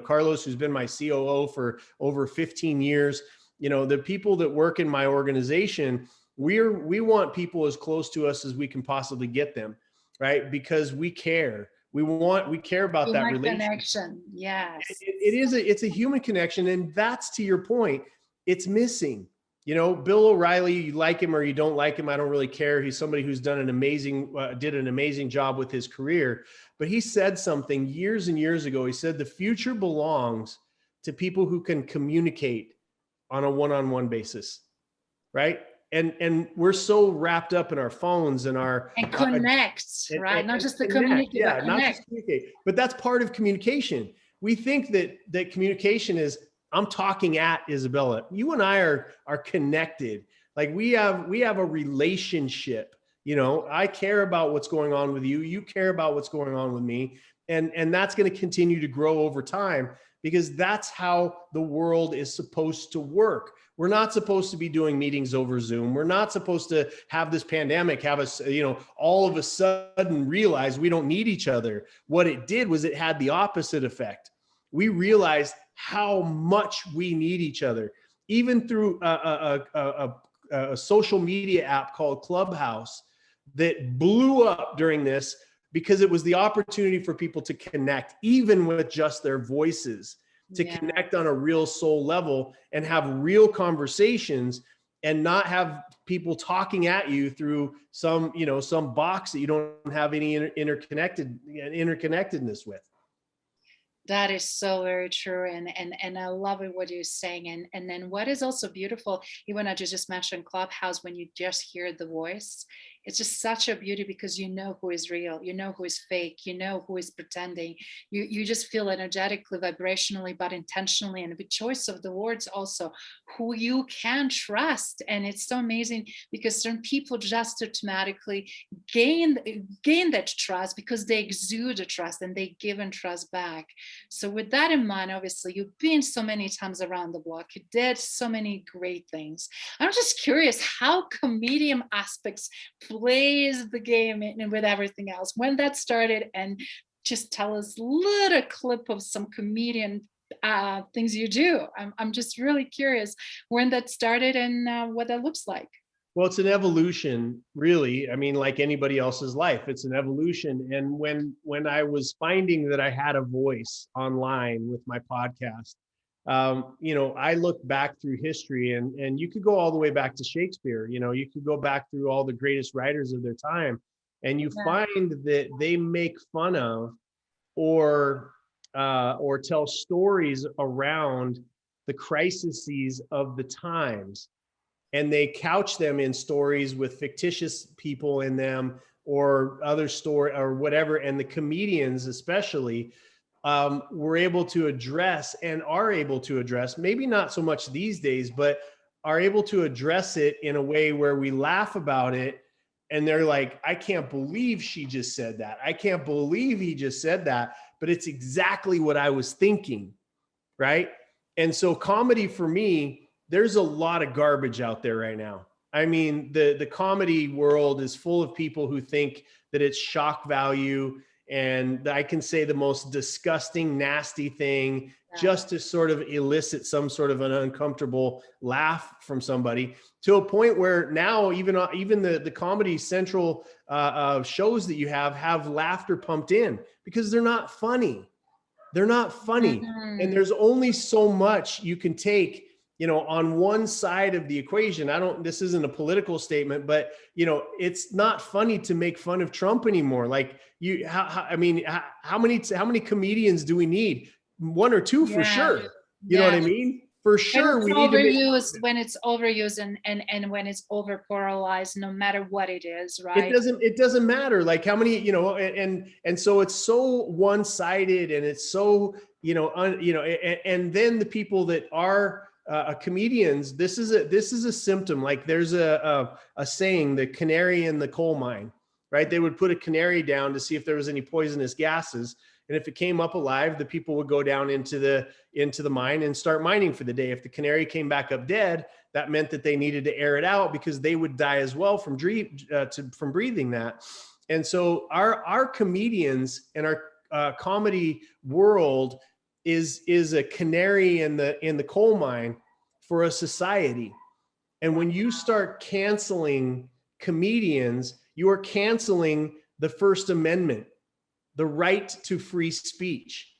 Carlos, who's been my COO for over 15 years. The people that work in my organization, We want people as close to us as we can possibly get them, right? Because we care. We care about that relationship. Connection. Yes. It's a human connection. And that's, to your point, it's missing. You know, Bill O'Reilly, you like him or you don't like him, I don't really care. He's somebody who's did an amazing job with his career. But he said something years and years ago. He said, the future belongs to people who can communicate on a one-on-one basis, right? And we're so wrapped up in our phones and our connect, right? Not just the communicate, yeah, not just communicate, but that's part of communication. We think that communication is, I'm talking at Izabela. You and I are connected. Like we have a relationship. You know, I care about what's going on with you. You care about what's going on with me. And that's going to continue to grow over time, because that's how the world is supposed to work. We're not supposed to be doing meetings over Zoom. We're not supposed to have this pandemic have us, you know, all of a sudden realize we don't need each other. What it did was it had the opposite effect. We realized how much we need each other, even through a social media app called Clubhouse that blew up during this, because it was the opportunity for people to connect, even with just their voices, to connect on a real soul level and have real conversations, and not have people talking at you through some box that you don't have any interconnectedness with. That is so very true. And I love it what you're saying. And then what is also beautiful, even as you just mentioned Clubhouse, when you just hear the voice, it's just such a beauty, because you know who is real, you know who is fake, you know who is pretending. You just feel energetically, vibrationally, but intentionally, and with choice of the words also, who you can trust. And it's so amazing, because certain people just automatically gain that trust, because they exude a trust and they give and trust back. So with that in mind, obviously you've been so many times around the block, you did so many great things. I'm just curious how comedian aspects plays the game and with everything else, when that started, and just tell us a little clip of some comedian things you do. I'm just really curious when that started and what that looks like. Well, it's an evolution, really. I mean, like anybody else's life, it's an evolution. And when I was finding that I had a voice online with my podcast, I look back through history, and you could go all the way back to Shakespeare. You know, you could go back through all the greatest writers of their time, and you find that they make fun of or tell stories around the crises of the times, and they couch them in stories with fictitious people in them or other story or whatever. And the comedians especially were able to address, and are able to address, maybe not so much these days, but are able to address it in a way where we laugh about it. And they're like, I can't believe she just said that. I can't believe he just said that, but it's exactly what I was thinking. Right. And so comedy for me, there's a lot of garbage out there right now. I mean, the comedy world is full of people who think that it's shock value, and I can say the most disgusting, nasty thing just to sort of elicit some sort of an uncomfortable laugh from somebody, to a point where now even the Comedy Central shows that you have laughter pumped in, because they're not funny. They're not funny. Mm-hmm. And there's only so much you can take, on one side of the equation. This isn't a political statement, but it's not funny to make fun of Trump anymore. Like how many comedians do we need? One or two for sure. You know what I mean? For sure. We need overused when it's overused and when it's over pluralized, no matter what it is, right? It doesn't matter. Like how many, and so it's so one-sided, and it's so, and then the people that are comedians, this is a symptom. Like there's a saying, the canary in the coal mine, right? They would put a canary down to see if there was any poisonous gases. And if it came up alive, the people would go down into the mine and start mining for the day. If the canary came back up dead, that meant that they needed to air it out, because they would die as well from breathing that. And so our comedians and our comedy world is a canary in the coal mine for a society. And when you start canceling comedians, you are canceling the First Amendment, the right to free speech.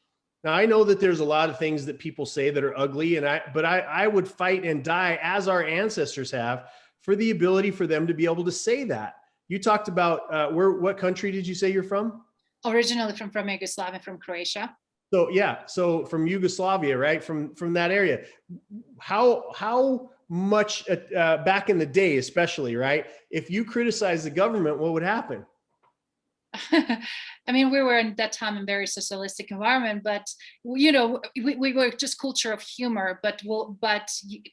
Now, I know that there's a lot of things that people say that are ugly, but I would fight and die, as our ancestors have, for the ability for them to be able to say that. You talked about what country did you say you're from? Originally from Yugoslavia, from Croatia. So yeah, so from Yugoslavia, right? From that area. How much back in the day, especially, right? If you criticize the government, what would happen? I mean, we were in that time in very socialistic environment, but you know, we were just culture of humor. But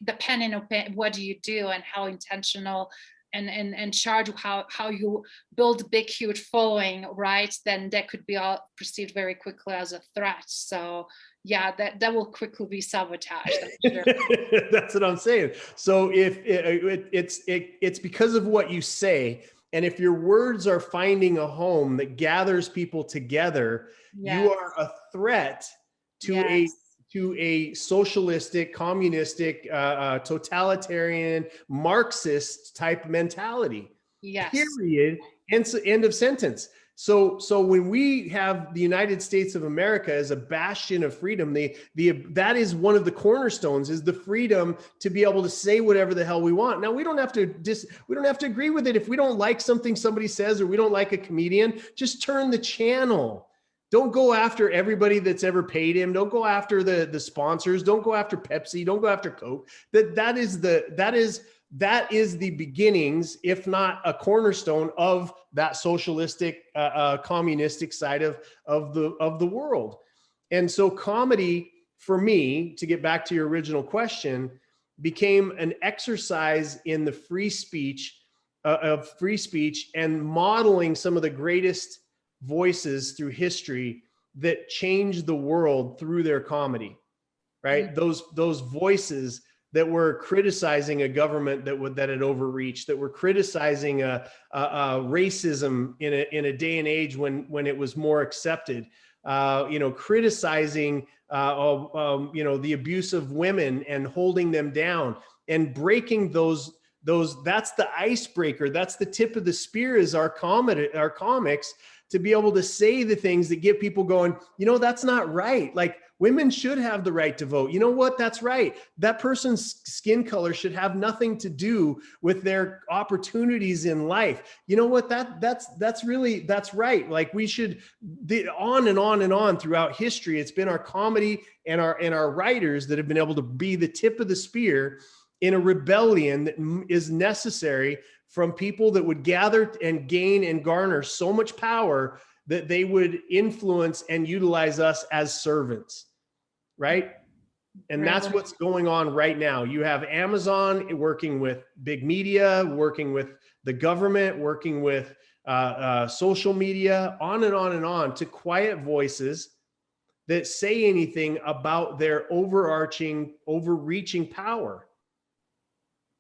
depending on what do you do and how intentional and charge how you build big huge following, right? Then that could be all perceived very quickly as a threat. So yeah, that will quickly be sabotaged. Sure. That's what I'm saying. So if it's because of what you say. And if your words are finding a home that gathers people together, yes, you are a threat to yes, a socialistic, communistic, totalitarian, Marxist type mentality. Yes. Period. End of sentence. So when we have the United States of America as a bastion of freedom, that is one of the cornerstones, is the freedom to be able to say whatever the hell we want. Now, we don't have to agree with it. If we don't like something somebody says, or we don't like a comedian, just turn the channel. Don't go after everybody that's ever paid him. Don't go after the sponsors. Don't go after Pepsi. Don't go after Coke. That is the beginnings, if not a cornerstone, of that socialistic, communistic side of the world. And so comedy, for me, to get back to your original question, became an exercise in the free speech and modeling some of the greatest voices through history that changed the world through their comedy, right? Mm-hmm. Those voices that were criticizing a government that had overreached, that were criticizing racism in a day and age when it was more accepted, criticizing the abuse of women and holding them down and breaking those. That's the icebreaker. That's the tip of the spear, is our comics, to be able to say the things that get people going, that's not right. Like, women should have the right to vote. You know what? That's right. That person's skin color should have nothing to do with their opportunities in life. You know what? That's right. Like, we should, on and on and on throughout history, it's been our comedy and our writers that have been able to be the tip of the spear in a rebellion that is necessary from people that would gather and gain and garner so much power that they would influence and utilize us as servants, right? And that's what's going on right now. You have Amazon working with big media, working with the government, working with social media, on and on and on, to quiet voices that say anything about their overreaching power.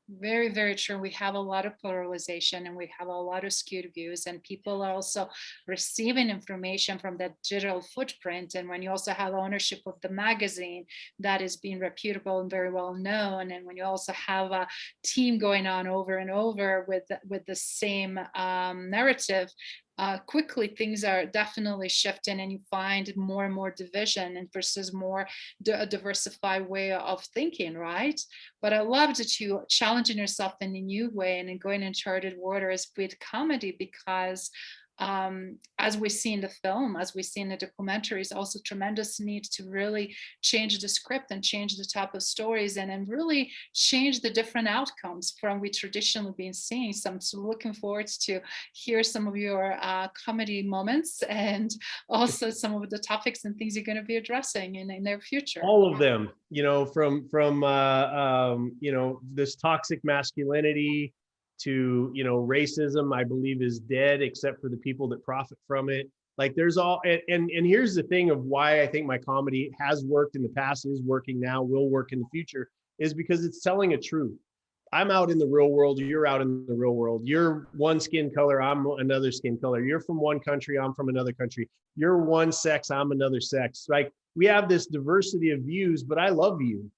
Very, very true. We have a lot of polarization and we have a lot of skewed views, and people are also receiving information from that digital footprint. And when you also have ownership of the magazine that is being reputable and very well known, and when you also have a team going on over and over with the same narrative, quickly things are definitely shifting, and you find more and more division and versus more a diversified way of thinking, right? But I love that you challenging yourself in a new way and going in uncharted waters with comedy, because as we see in the film, as we see in the documentaries, also tremendous need to really change the script and change the type of stories and really change the different outcomes from we traditionally been seeing. So I'm so looking forward to hear some of your comedy moments, and also some of the topics and things you're going to be addressing in their future. All of them, from this toxic masculinity to, racism, I believe, is dead, except for the people that profit from it. Like, there's all, and here's the thing of why I think my comedy has worked in the past, is working now, will work in the future, is because it's telling a truth. I'm out in the real world, you're out in the real world. You're one skin color, I'm another skin color. You're from one country, I'm from another country. You're one sex, I'm another sex. Like, we have this diversity of views, but I love you.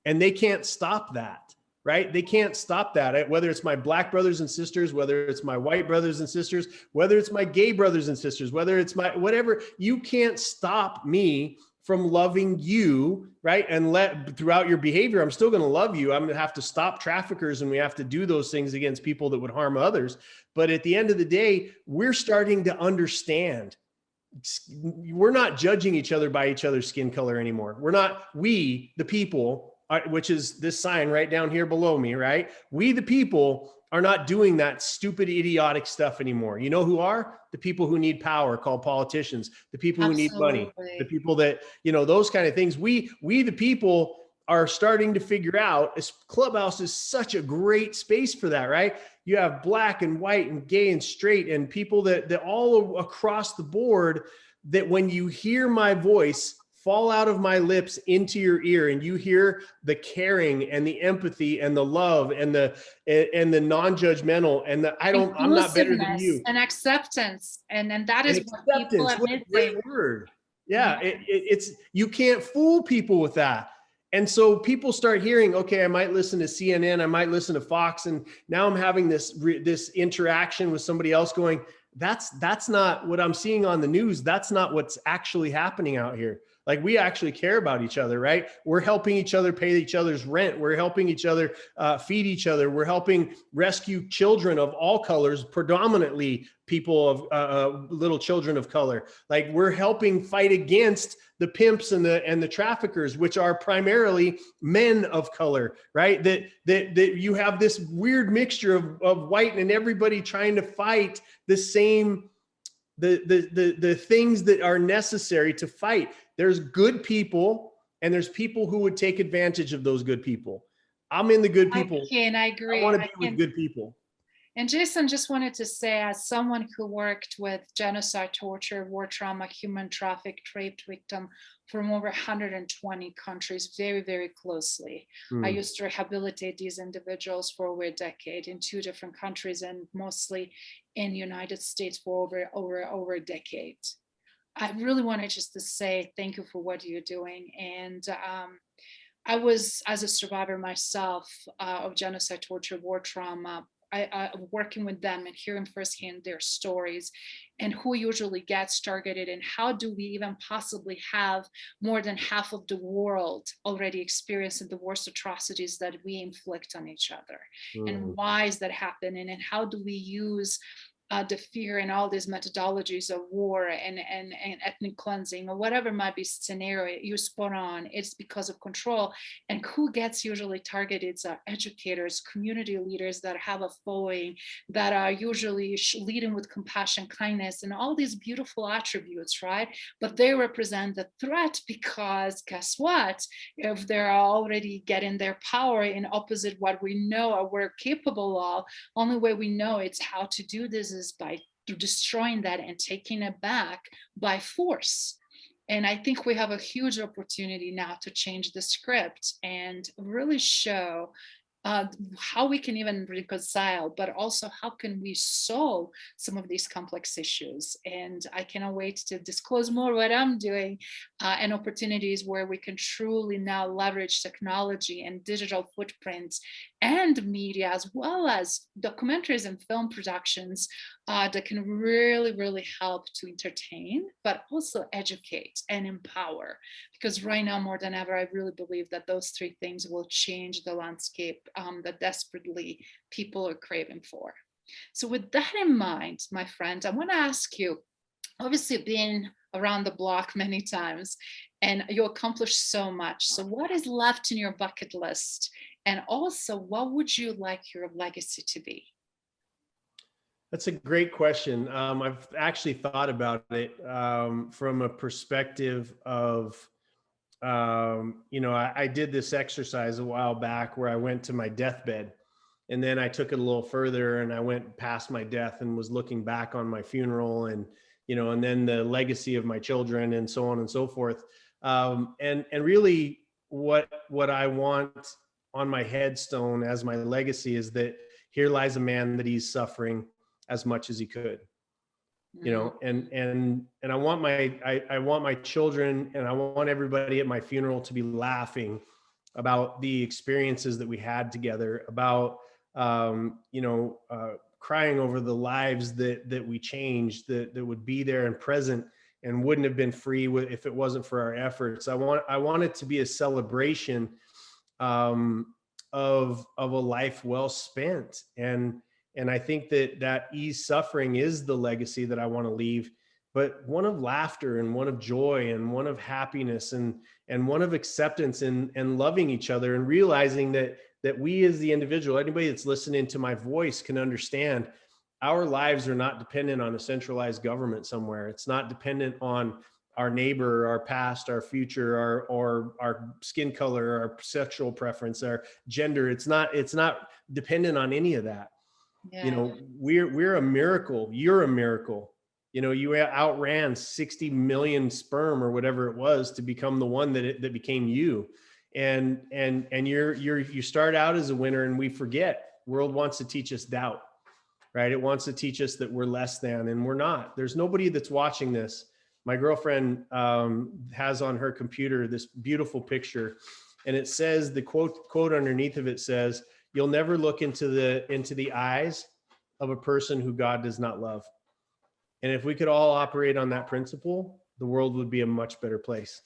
And they can't stop that. right? They can't stop that. Whether it's my Black brothers and sisters, whether it's my white brothers and sisters, whether it's my gay brothers and sisters, whether it's my whatever, you can't stop me from loving you, right? And throughout your behavior, I'm still going to love you. I'm going to have to stop traffickers, and we have to do those things against people that would harm others. But at the end of the day, we're starting to understand. We're not judging each other by each other's skin color anymore. We, the people, which is this sign right down here below me, right? We, the people, are not doing that stupid, idiotic stuff anymore. You know who are? The people who need power, called politicians, the people who need money, the people that, those kind of things. We, the people, are starting to figure out, Clubhouse is such a great space for that, right? You have Black and white and gay and straight and people that all across the board, that when you hear my voice fall out of my lips into your ear, and you hear the caring and the empathy and the love and the non-judgmental and I'm not better than you, and acceptance, and that is what people are missing. Great word. Yeah, it's you can't fool people with that. And so people start hearing, okay, I might listen to CNN, I might listen to Fox, and now I'm having this interaction with somebody else going, that's not what I'm seeing on the news. That's not what's actually happening out here. Like, we actually care about each other, right? We're helping each other pay each other's rent. We're helping each other feed each other. We're helping rescue children of all colors, predominantly people of little children of color. Like, we're helping fight against the pimps and the traffickers, which are primarily men of color, right? That you have this weird mixture of white and everybody trying to fight the same, the things that are necessary to fight. There's good people, and there's people who would take advantage of those good people. I'm in the good people. I agree. I want to be with good people. And Jason, just wanted to say, as someone who worked with genocide, torture, war trauma, human trafficked, raped victim from over 120 countries very, very closely. I used to rehabilitate these individuals for over a decade in 2 different countries, and mostly in the United States for over a decade. I really wanted just to say thank you for what you're doing. And I was, as a survivor myself of genocide, torture, war trauma, I working with them and hearing firsthand their stories and who usually gets targeted, and how do we even possibly have more than half of the world already experiencing the worst atrocities that we inflict on each other. And why is that happening, and how do we use the fear and all these methodologies of war and ethnic cleansing or whatever might be scenario, you're spot on. It's because of control. And who gets usually targeted are educators, community leaders that have a following, that are usually leading with compassion, kindness, and all these beautiful attributes, right? But they represent the threat, because guess what? If they're already getting their power in opposite what we know or we're capable of, only way we know it's how to do this is by destroying that and taking it back by force. And I think we have a huge opportunity now to change the script and really show how we can even reconcile, but also how can we solve some of these complex issues. And I cannot wait to disclose more what I'm doing and opportunities where we can truly now leverage technology and digital footprints and media, as well as documentaries and film productions that can really, really help to entertain, but also educate and empower. Because right now, more than ever, I really believe that those 3 things will change the landscape that desperately people are craving for. So with that in mind, my friend, I want to ask you, obviously being around the block many times, and you accomplished so much. So what is left in your bucket list? And also, what would you like your legacy to be? That's a great question. I've actually thought about it from a perspective of, I did this exercise a while back where I went to my deathbed, and then I took it a little further, and I went past my death and was looking back on my funeral, and and then the legacy of my children, and so on and so forth. And really, what I want on my headstone as my legacy is that here lies a man that he's suffering as much as he could, and I want my children, and I want everybody at my funeral to be laughing about the experiences that we had together, about, crying over the lives that we changed, that would be there and present and wouldn't have been free if it wasn't for our efforts. I want it to be a celebration of a life well spent. And I think that ease suffering is the legacy that I want to leave, but one of laughter and one of joy and one of happiness and one of acceptance and loving each other and realizing that we as the individual, anybody that's listening to my voice can understand our lives are not dependent on a centralized government somewhere. It's not dependent on our neighbor, our past, our future, our skin color, our sexual preference, our gender. It's not dependent on any of that. Yeah. We're a miracle. You're a miracle. You outran 60 million sperm or whatever it was to become the one that became you. And you start out as a winner, and we forget. World wants to teach us doubt, right? It wants to teach us that we're less than, and we're not. There's nobody that's watching this. My girlfriend has on her computer this beautiful picture, and it says, the quote underneath of it says, "You'll never look into the eyes of a person who God does not love." And if we could all operate on that principle, the world would be a much better place.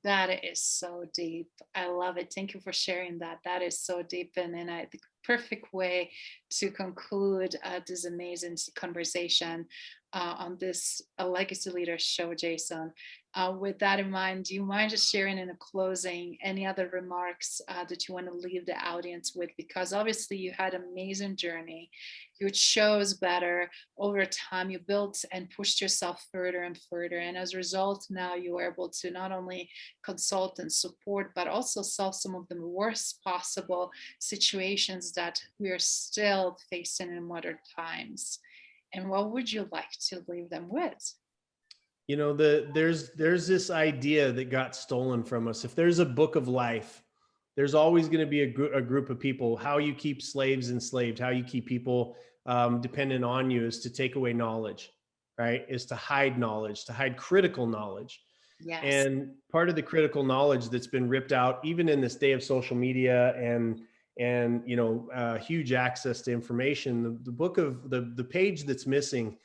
That is so deep. I love it. Thank you for sharing that. That is so deep, and the perfect way to conclude this amazing conversation on this Legacy Leaders show, Jason. With that in mind, do you mind just sharing in a closing any other remarks that you want to leave the audience with? Because obviously you had an amazing journey. You chose better over time. You built and pushed yourself further and further. And as a result, now you are able to not only consult and support, but also solve some of the worst possible situations that we are still facing in modern times. And what would you like to leave them with? There's this idea that got stolen from us. If there's a book of life, there's always going to be a group of people. How you keep slaves enslaved, how you keep people dependent on you is to take away knowledge, right? Is to hide knowledge, to hide critical knowledge. Yes. And part of the critical knowledge that's been ripped out, even in this day of social media and huge access to information, the book of the page that's missing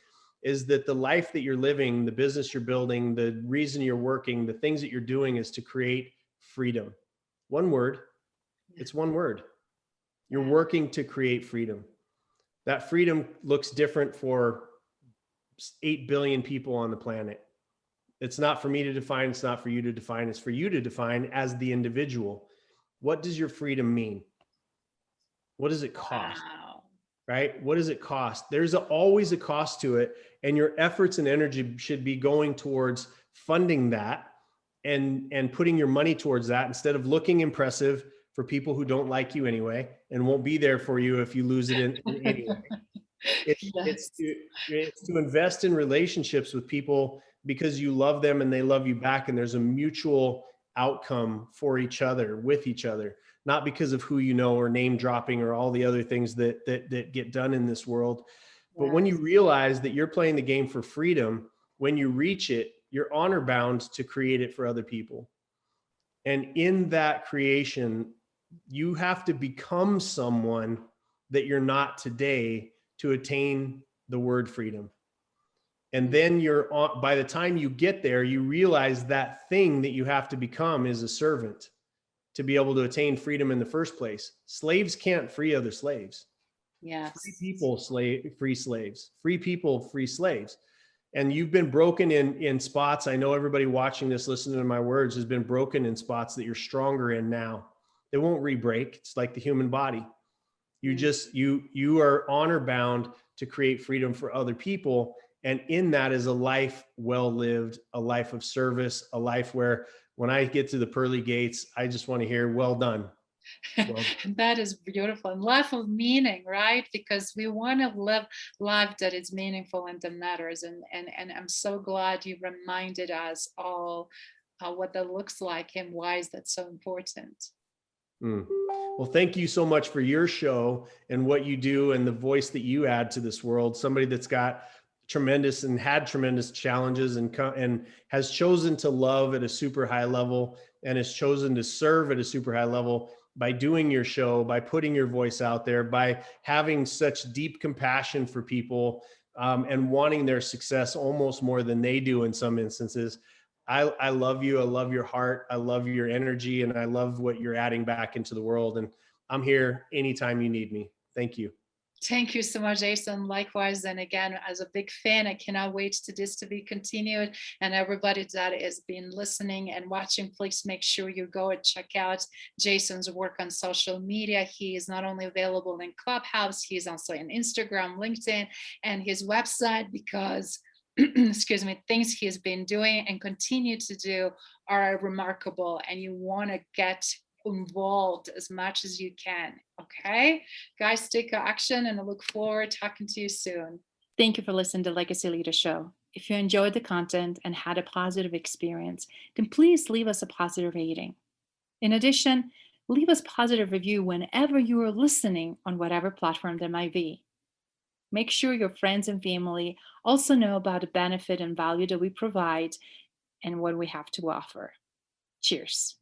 is that the life that you're living, the business you're building, the reason you're working, the things that you're doing is to create freedom. One word. It's one word. You're working to create freedom. That freedom looks different for 8 billion people on the planet. It's not for me to define. It's not for you to define. It's for you to define as the individual. What does your freedom mean? What does it cost? Wow. Right? What does it cost? There's always a cost to it. And your efforts and energy should be going towards funding that and putting your money towards that instead of looking impressive for people who don't like you anyway and won't be there for you if you lose it in anyway. It's to invest in relationships with people because you love them and they love you back, and there's a mutual outcome for each other, with each other, not because of who you know or name dropping or all the other things that get done in this world. But when you realize that you're playing the game for freedom, when you reach it, you're honor bound to create it for other people. And in that creation, you have to become someone that you're not today to attain the word freedom. And then by the time you get there, you realize that thing that you have to become is a servant to be able to attain freedom in the first place. Slaves can't free other slaves. Yes. Free people free slaves. Free people free slaves. And you've been broken in spots. I know everybody watching this, listening to my words, has been broken in spots that you're stronger in now. They won't re-break. It's like the human body. You are honor bound to create freedom for other people. And in that is a life well lived, a life of service, a life where when I get to the pearly gates, I just want to hear, well done. That is beautiful. And life of meaning, right? Because we want to live life that is meaningful and that matters. And I'm so glad you reminded us all what that looks like and why is that so important. Well, thank you so much for your show and what you do and the voice that you add to this world. Somebody that's got tremendous and had tremendous challenges and has chosen to love at a super high level and has chosen to serve at a super high level by doing your show, by putting your voice out there, by having such deep compassion for people, and wanting their success almost more than they do in some instances. I love you. I love your heart. I love your energy, and I love what you're adding back into the world. And I'm here anytime you need me. Thank you. Thank you so much, Jason. Likewise, and again, as a big fan, I cannot wait to this to be continued. And everybody that has been listening and watching, please make sure you go and check out Jason's work on social media. He is not only available in Clubhouse, he's also in Instagram, LinkedIn, and his website, because excuse me, things he has been doing and continue to do are remarkable, and you want to get involved as much as you can. Okay, guys, take action, and I look forward to talking to you soon. Thank you for listening to Legacy Leader Show. If you enjoyed the content and had a positive experience, then please leave us a positive rating. In addition, leave us a positive review whenever you are listening on whatever platform there might be. Make sure your friends and family also know about the benefit and value that we provide and what we have to offer. Cheers.